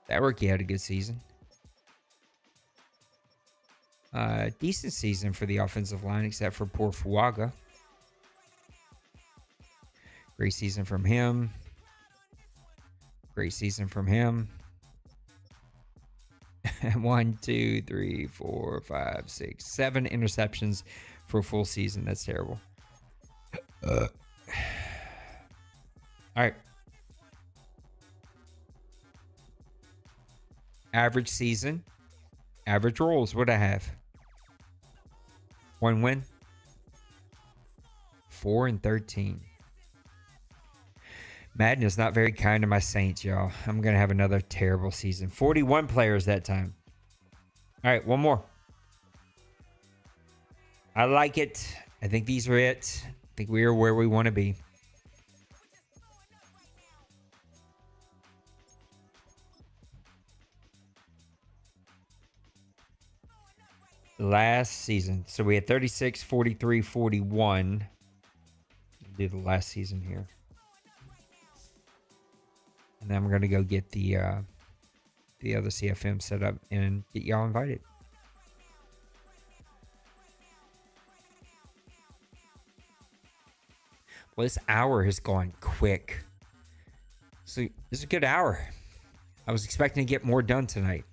That rookie had a good season. Decent season for the offensive line, except for poor Fuaga. Great season from him. Great season from him. 1, 2, 3, 4, 5, 6, 7 interceptions for a full season. That's terrible. All right. Average season. Average rolls. What'd I have? 1 win. 4-13. Madden is not very kind to my Saints, y'all. I'm going to have another terrible season. 41 players that time. All right, one more. I like it. I think these are it. I think we are where we want to be. Last season. So we had 36, 43, 41. Do the last season here. And then I'm going to go get the other CFM set up and get y'all invited. Well, this hour has gone quick. So this is a good hour. I was expecting to get more done tonight.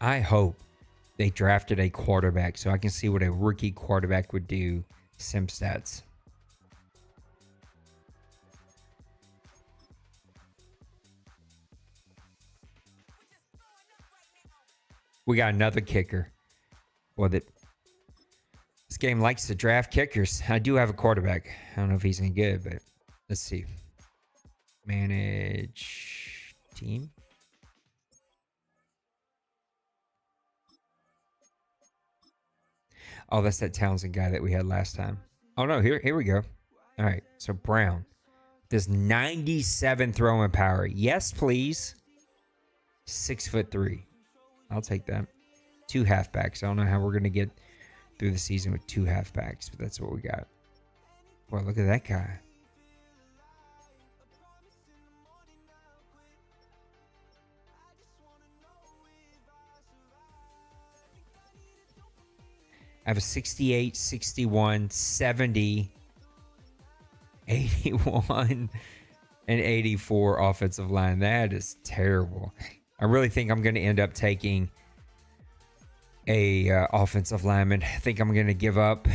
I hope they drafted a quarterback so I can see what a rookie quarterback would do. Sim stats. We got another kicker. Well, this game likes to draft kickers. I do have a quarterback. I don't know if he's any good, but let's see. Manage team. Oh, that's that Townsend guy that we had last time. Oh, no, here we go. All right, so Brown. Does 97 throwing power. Yes, please. 6'3". I'll take that. 2 halfbacks. I don't know how we're going to get through the season with 2 halfbacks, but that's what we got. Boy, look at that guy. I have a 68, 61, 70, 81, and 84 offensive line. That is terrible. I really think I'm going to end up taking a offensive lineman. I think I'm going to give up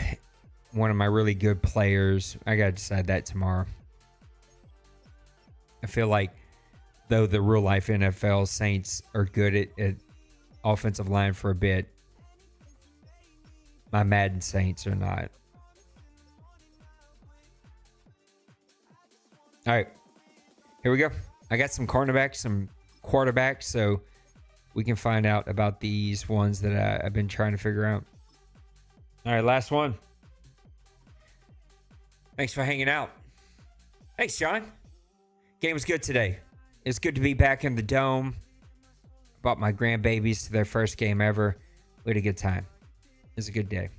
one of my really good players. I got to decide that tomorrow. I feel like, though the real life NFL Saints are good at offensive line for a bit, my Madden Saints are not. All right. Here we go. I got some cornerbacks, some quarterbacks, so we can find out about these ones that I've been trying to figure out. All right, last one. Thanks for hanging out. Thanks, John. Game was good today. It's good to be back in the dome. Brought my grandbabies to their first game ever. We had a good time. It was a good day.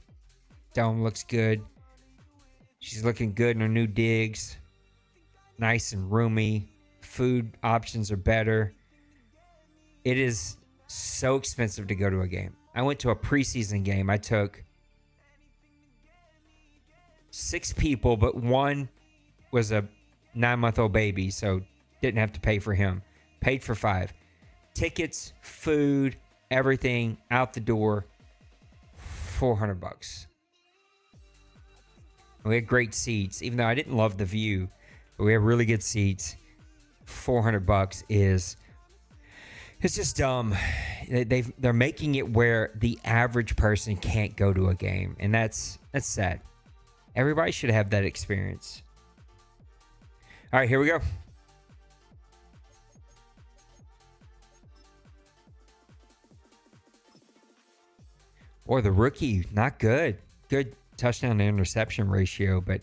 Dome looks good. She's looking good in her new digs. Nice and roomy. Food options are better. It is so expensive to go to a game. I went to a preseason game. I took 6 people, but one was a 9-month-old baby, so didn't have to pay for him. Paid for 5. Tickets, food, everything out the door. $400. We had great seats, even though I didn't love the view, but we had really good seats. $400 is, it's just dumb. They're making it where the average person can't go to a game, and that's sad. Everybody should have that experience. All right, here we go. Or the rookie, not good. Good touchdown to interception ratio, but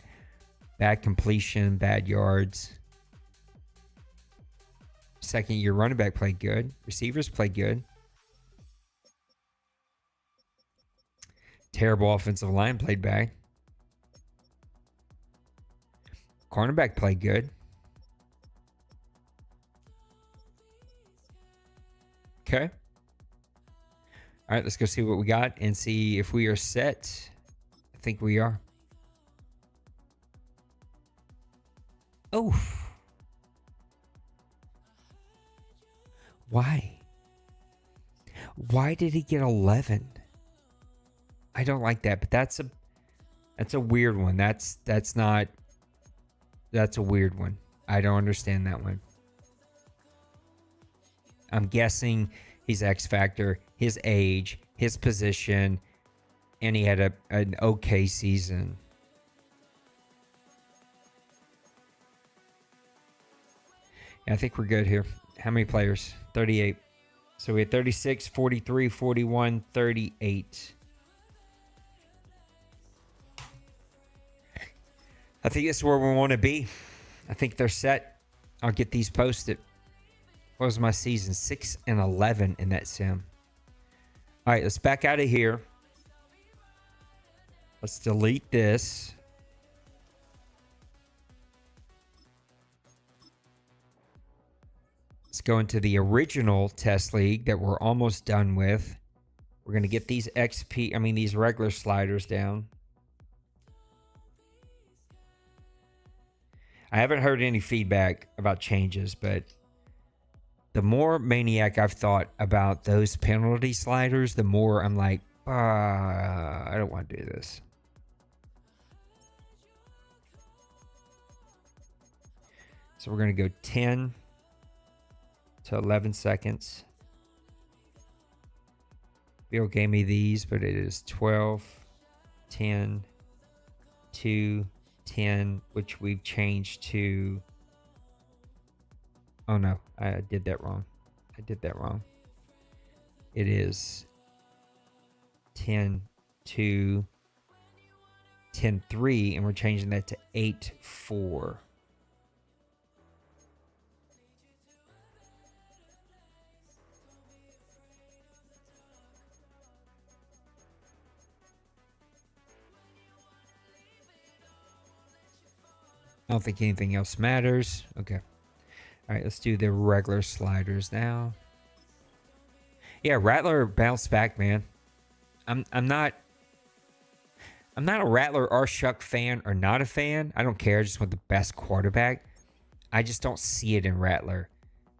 bad completion, bad yards. Second year running back played good. Receivers played good. Terrible offensive line played bad. Cornerback played good. Okay. All right, let's go see what we got and see if we are set. I think we are. Oh. Why? Why did he get 11? I don't like that, but that's a weird one. That's a weird one. I don't understand that one. I'm guessing he's X Factor, his age, his position, and he had an okay season. Yeah, I think we're good here. How many players? 38. So we had 36, 43, 41, 38. I think this is where we want to be. I think they're set. I'll get these posted. What was my season? 6-11 in that sim. All right, let's back out of here. Let's delete this. Let's go into the original test league that we're almost done with. We're going to get these these regular sliders down. I haven't heard any feedback about changes, but the more maniac I've thought about those penalty sliders, the more I'm like, I don't want to do this. So we're going to go 10 to 11 seconds. Bill gave me these, but it is 12, 10, 2, 10, which we've changed to... Oh no, I did that wrong. It is 10, 2, 10, 3, and we're changing that to 8, 4. I don't think anything else matters. Okay. All right, let's do the regular sliders now. Yeah, Rattler bounced back, man. I'm not a Rattler or Shuck fan or not a fan. I don't care. I just want the best quarterback. I just don't see it in Rattler.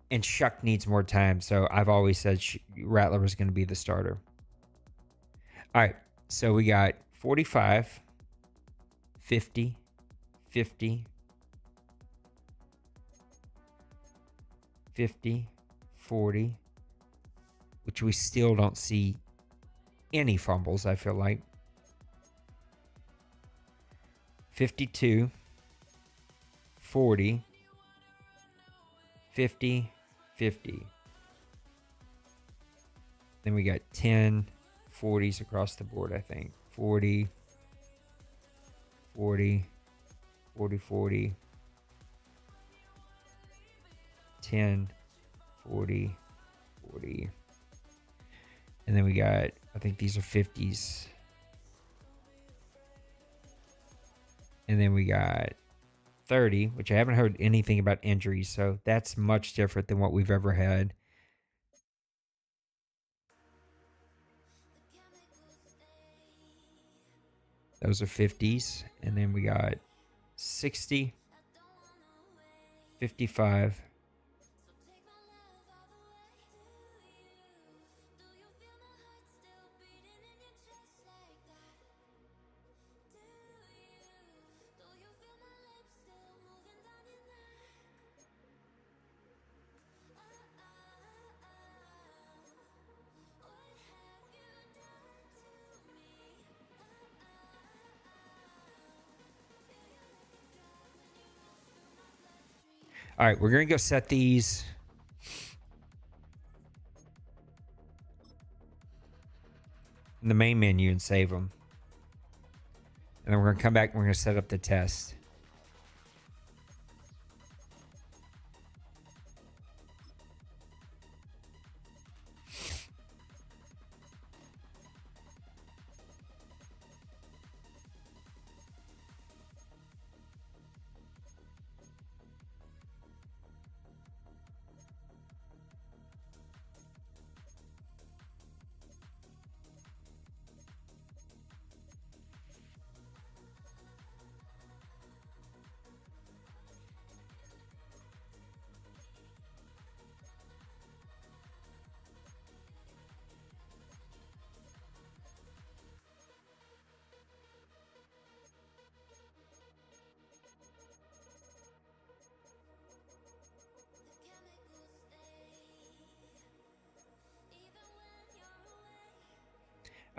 And Shuck needs more time, so I've always said Rattler was going to be the starter. All right, so we got 45, 50, 50, 50, 40, which we still don't see any fumbles, I feel like. 52, 40, 50, 50. Then we got 10 40s across the board, I think. 40, 40, 40, 40. 10, 40, 40. And then we got, I think these are 50s. And then we got 30, which I haven't heard anything about injuries, so that's much different than what we've ever had. Those are 50s. And then we got 60, 55, 'All right, we're going to go set these. In the main menu and save them. And then we're going to come back and we're going to set up the test.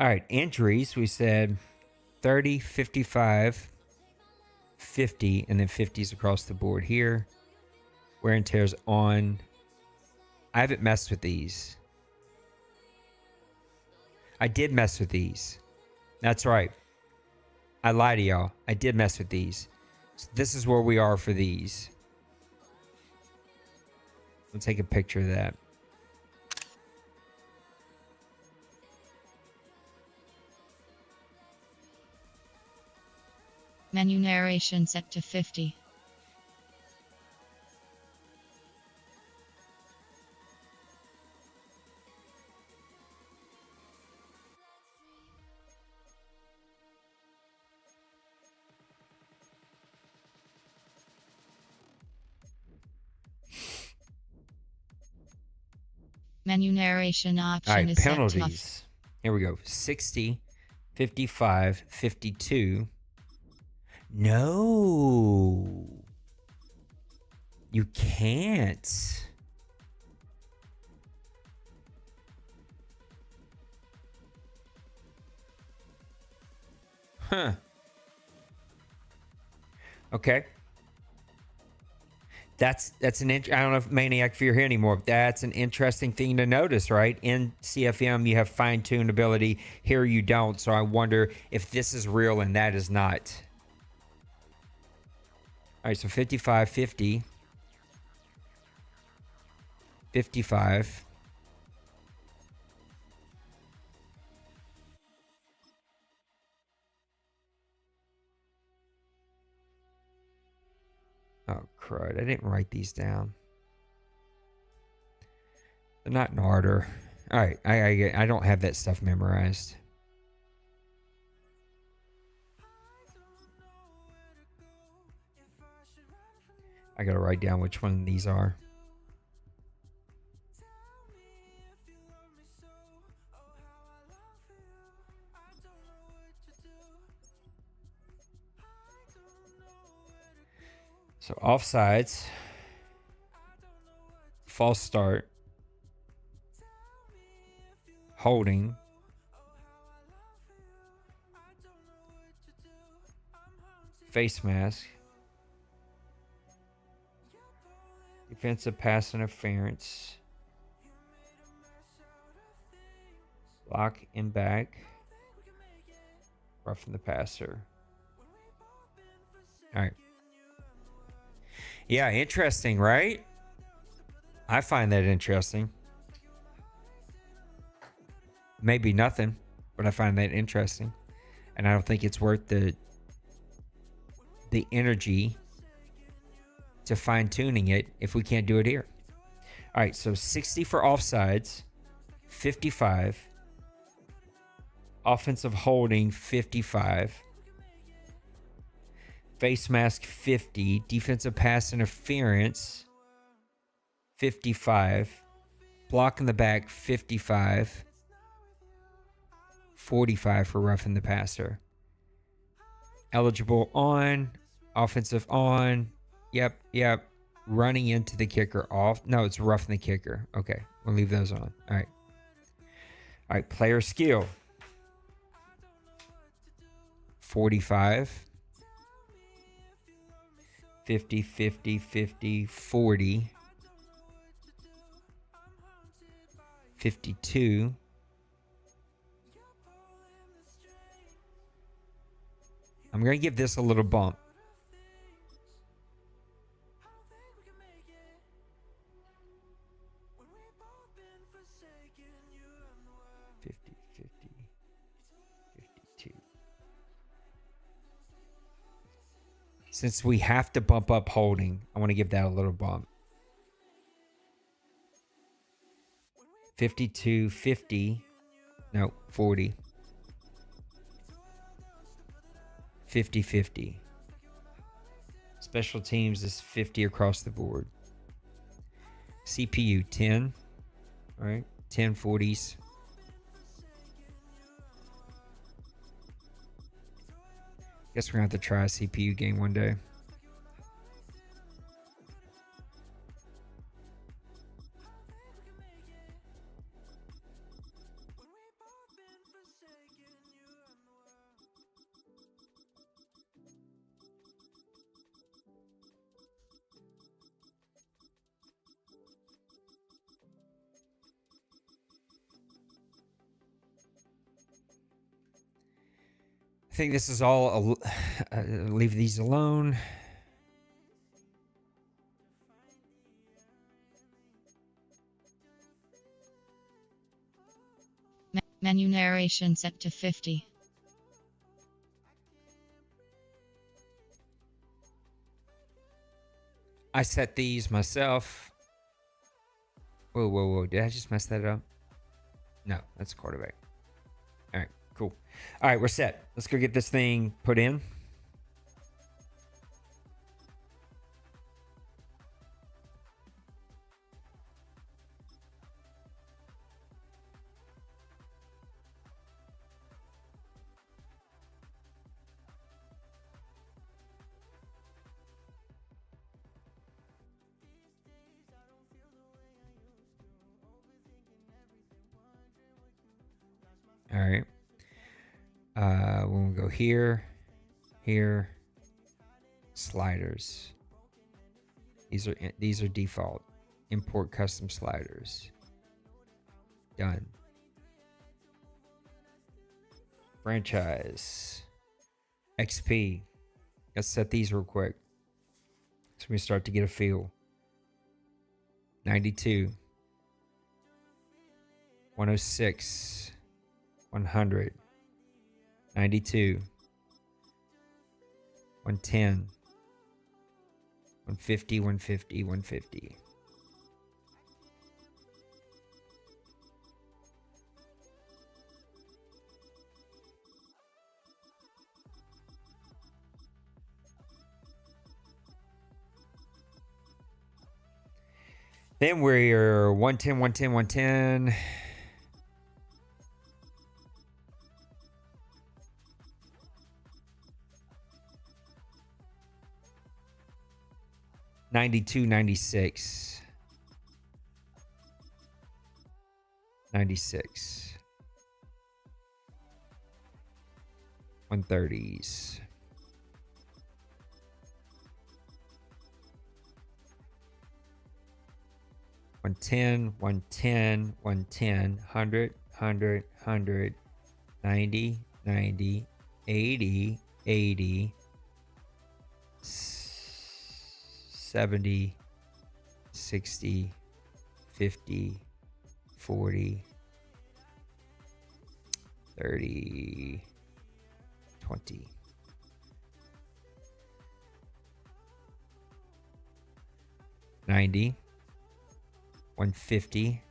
All right, injuries, we said 30, 55, 50, and then 50s across the board here. Wear and tears on. I haven't messed with these. I did mess with these. That's right. I lied to y'all. I did mess with these. So this is where we are for these. Let's take a picture of that. Menu narration set to 50. Menu narration All option right, is set to penalties. Here we go. 60, 55, 52. No. You can't. Huh. Okay. That's an I don't know if Maniac, if you're here anymore, but that's an interesting thing to notice, right? In CFM, you have fine-tuned ability. Here you don't. So I wonder if this is real and that is not. All right, so 55, 50, 55. Oh, crud. I didn't write these down. They're not in order. All right, I don't have that stuff memorized. I got to write down which one these are. So offsides, false start, holding, face mask, defensive pass interference, block and back, roughing the passer. All right. Yeah, interesting, right? I find that interesting. Maybe nothing, but I find that interesting. And I don't think it's worth the energy to fine-tuning it if we can't do it here. All right, so 60 for offsides, 55. Offensive holding, 55. Face mask, 50. Defensive pass interference, 55. Block in the back, 55. 45 for roughing the passer. Eligible on. Offensive on. Yep. Running into the kicker off. No, it's roughing the kicker. Okay, we'll leave those on. All right, player skill. 45. 50, 50, 50, 40. 52. I'm going to give this a little bump. 50, 50, 52. Since we have to bump up holding, I want to give that a little bump. 52, 50. No, 40. 50, 50. Special teams is 50 across the board. CPU 10. All right, 10 40s. Guess we're going to have to try a CPU game one day. I think this is all, leave these alone. menu narration set to 50. I set these myself. Whoa. Did I just mess that up? No, that's quarterback. All right, cool. All right, we're set. Let's go get this thing put in. All right. We'll go here, here, sliders. These are default. Import custom sliders. Done. Franchise. XP. Let's set these real quick, so we start to get a feel. 92. 106. 100. 92. 110. 150, 150, 150. Then we're 110, 110, 110. 92, 96. 96. 130s. 110, 110, 110, 100, 100, 100, 90, 90, 80, 80, 70, 60, 50, 40, 30, 20. $90, 150,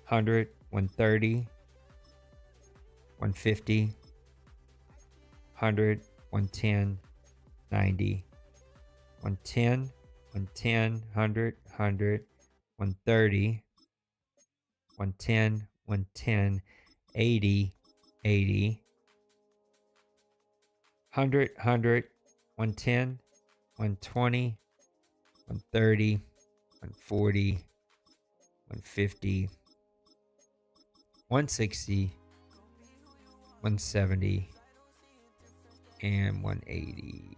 100, 130, 150, 100, 110, 90, 110, 110, 100, 100, 130, 110, 110, 80, 80, 100, 100, 110, 120, 130, 140, 150, 160, 170, and 180.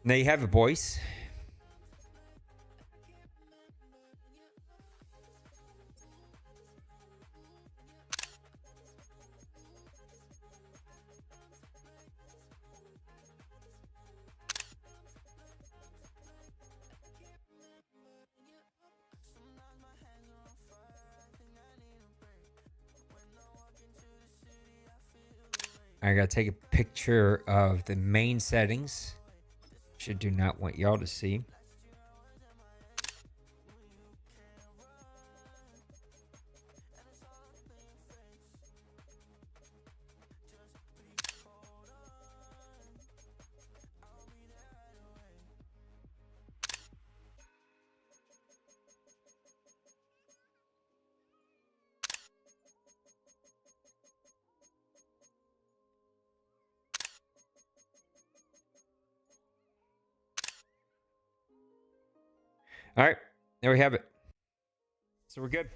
There you have it, boys. I gotta take a picture of the main settings. I do not want y'all to see. All right, there we have it. So we're good.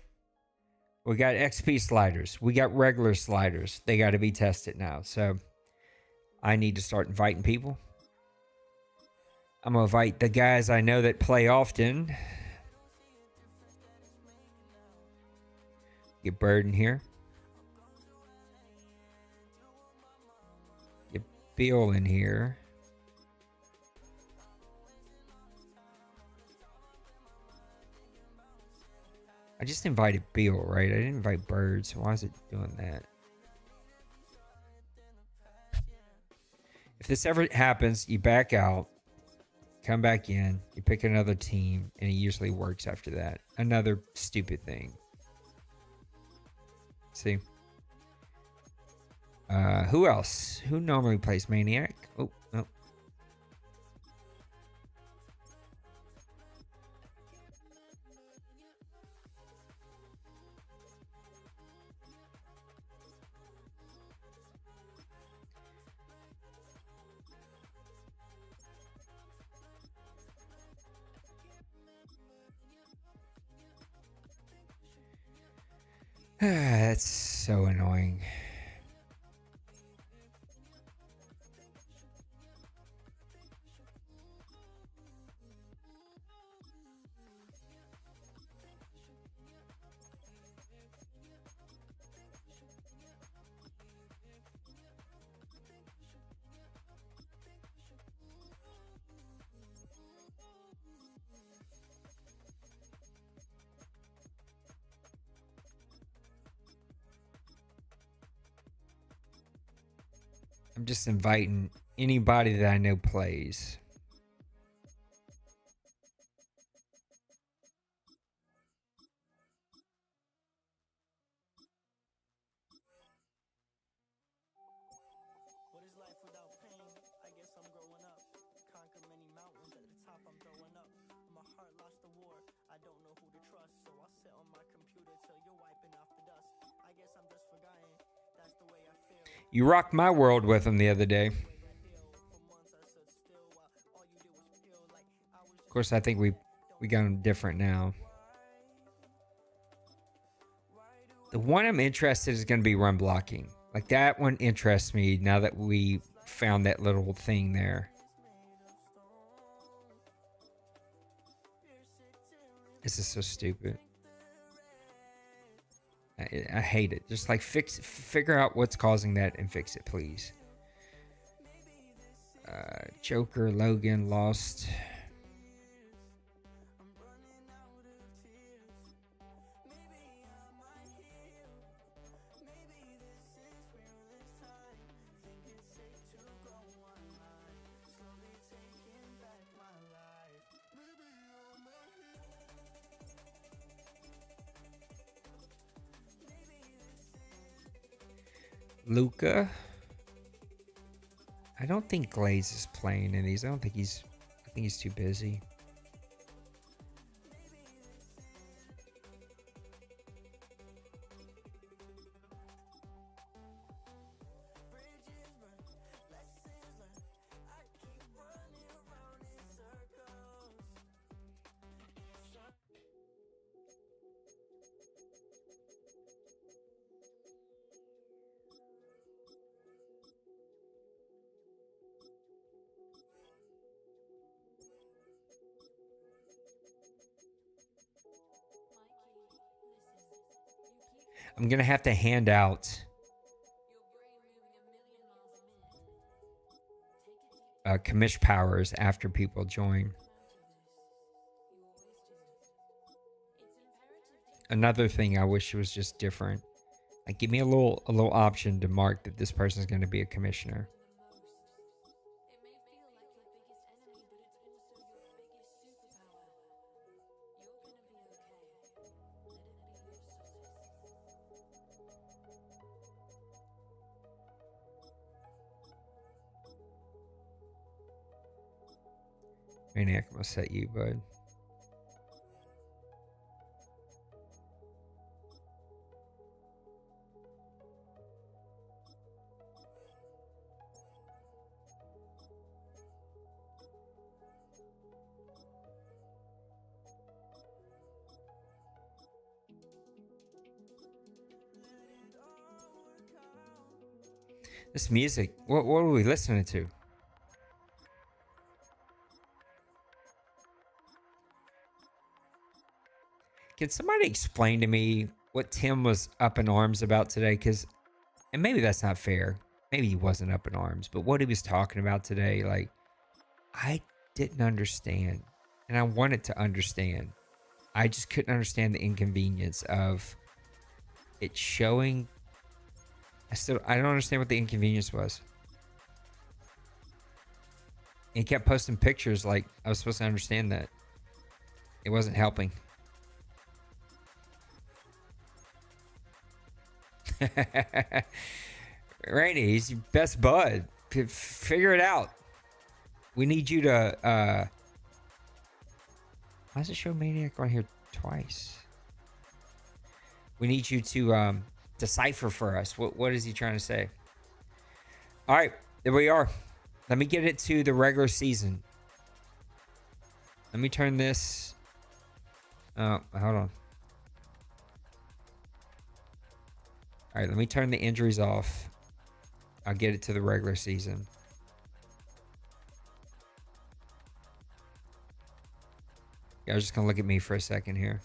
We got XP sliders. We got regular sliders. They got to be tested now. So I need to start inviting people. I'm going to invite the guys I know that play often. Get Bird in here. Get Bill in here. I just invited Bill, right? I didn't invite Bird, so why is it doing that? If this ever happens, you back out, come back in, you pick another team, and it usually works after that. Another stupid thing. See. Who else? Who normally plays Maniac? Oh, no. That's so annoying. I'm just inviting anybody that I know plays. What is life without pain? I guess I'm growing up. Conquer many mountains at the top, I'm throwing up. My heart lost the war. I don't know who to trust, so I'll sit on my computer till you're wiping off the dust. I guess I'm just forgotten. That's the way I feel. You rocked my world with him the other day. Of course, I think we got him different now. The one I'm interested is going to be run blocking. Like, that one interests me now that we found that little thing there. This is so stupid. I hate it. Just like figure out what's causing that and fix it, please. Joker, Logan, Lost. Luca. I don't think Glaze is playing in these. I think he's too busy. I'm going to have to hand out commish powers after people join. Another thing I wish was just different. Like, give me a little option to mark that this person is going to be a commissioner. Maniac, I'm gonna set you, bud. This music, what are we listening to? Can somebody explain to me what Tim was up in arms about today? And maybe that's not fair. Maybe he wasn't up in arms, but what he was talking about today, like, I didn't understand. And I wanted to understand. I just couldn't understand the inconvenience of it showing. I don't understand what the inconvenience was. And he kept posting pictures like I was supposed to understand that. It wasn't helping. Rainey, he's your best bud. Figure it out. We need you to. Why does it show Maniac on here twice? We need you to decipher for us. What is he trying to say? All right, there we are. Let me get it to the regular season. Let me turn this. Oh, hold on. All right, let me turn the injuries off. I'll get it to the regular season. Yeah, I was just going to look at me for a second here.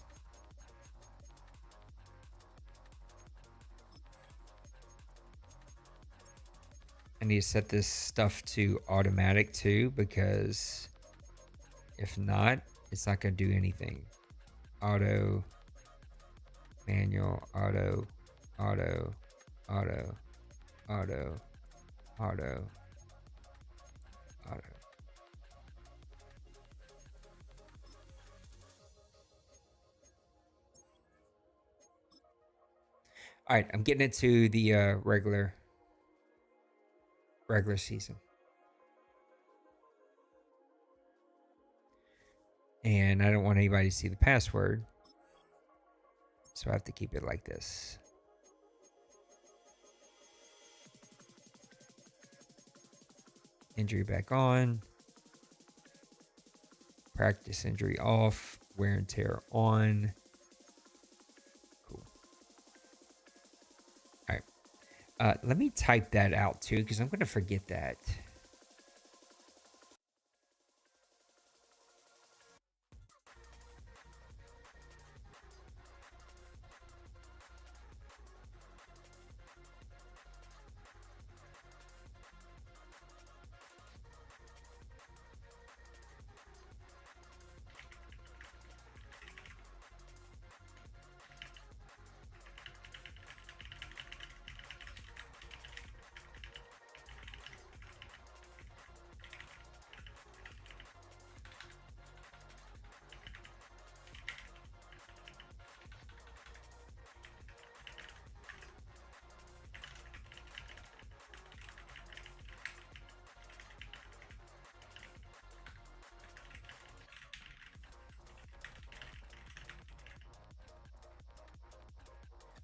I need to set this stuff to automatic too, because if not, it's not going to do anything. Auto, manual, auto, auto, auto, auto, auto, auto. All right, I'm getting into the regular season. And I don't want anybody to see the password. So I have to keep it like this. Injury back on. Practice injury off. Wear and tear on. Cool. All right. Let me type that out too, because I'm going to forget that.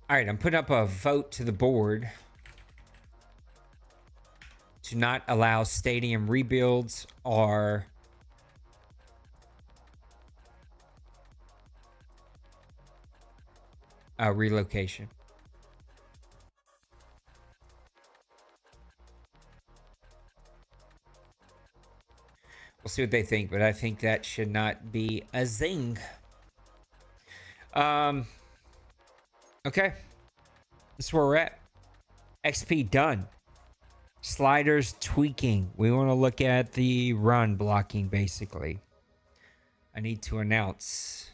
All right, I'm putting up a vote to the board to not allow stadium rebuilds or relocation. We'll see what they think, but I think that should not be a zing. Okay. This is where we're at. XP done. Sliders tweaking. We want to look at the run blocking, basically. I need to announce.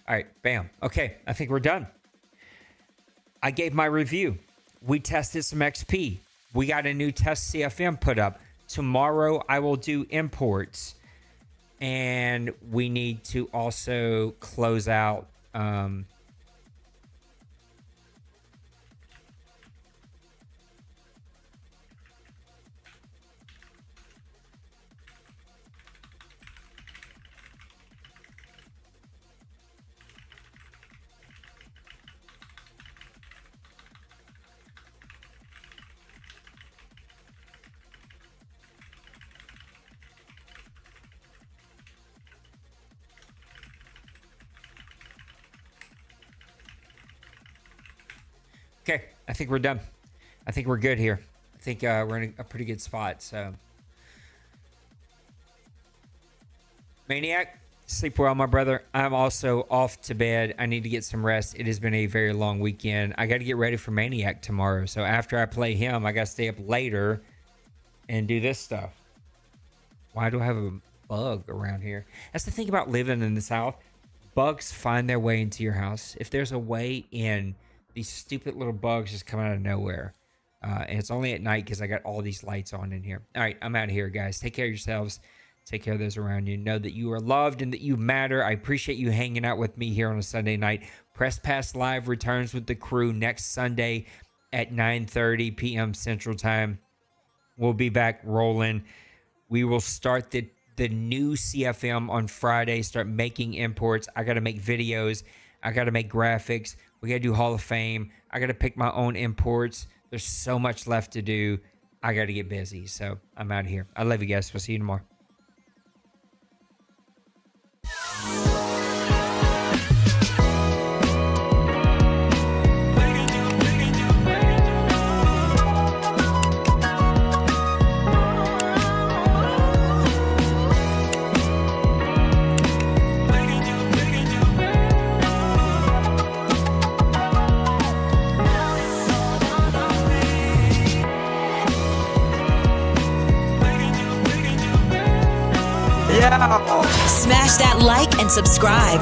All right, bam. Okay, I think we're done. I gave my review. We tested some XP. We got a new test CFM put up. Tomorrow I will do imports. And we need to also close out Okay, I think we're done. I think we're good here. I think we're in a pretty good spot. So, Maniac, sleep well, my brother. I'm also off to bed. I need to get some rest. It has been a very long weekend. I got to get ready for Maniac tomorrow. So after I play him, I got to stay up later and do this stuff. Why do I have a bug around here? That's the thing about living in the South. Bugs find their way into your house. If there's a way in, these stupid little bugs just come out of nowhere. And it's only at night because I got all these lights on in here. All right, I'm out of here, guys. Take care of yourselves. Take care of those around you. Know that you are loved and that you matter. I appreciate you hanging out with me here on a Sunday night. Press Pass Live returns with the crew next Sunday at 9:30 p.m. Central Time. We'll be back rolling. We will start the new CFM on Friday. Start making imports. I got to make videos. I got to make graphics. We got to do Hall of Fame. I got to pick my own imports. There's so much left to do. I got to get busy. So I'm out of here. I love you guys. We'll see you tomorrow. Smash that like and subscribe.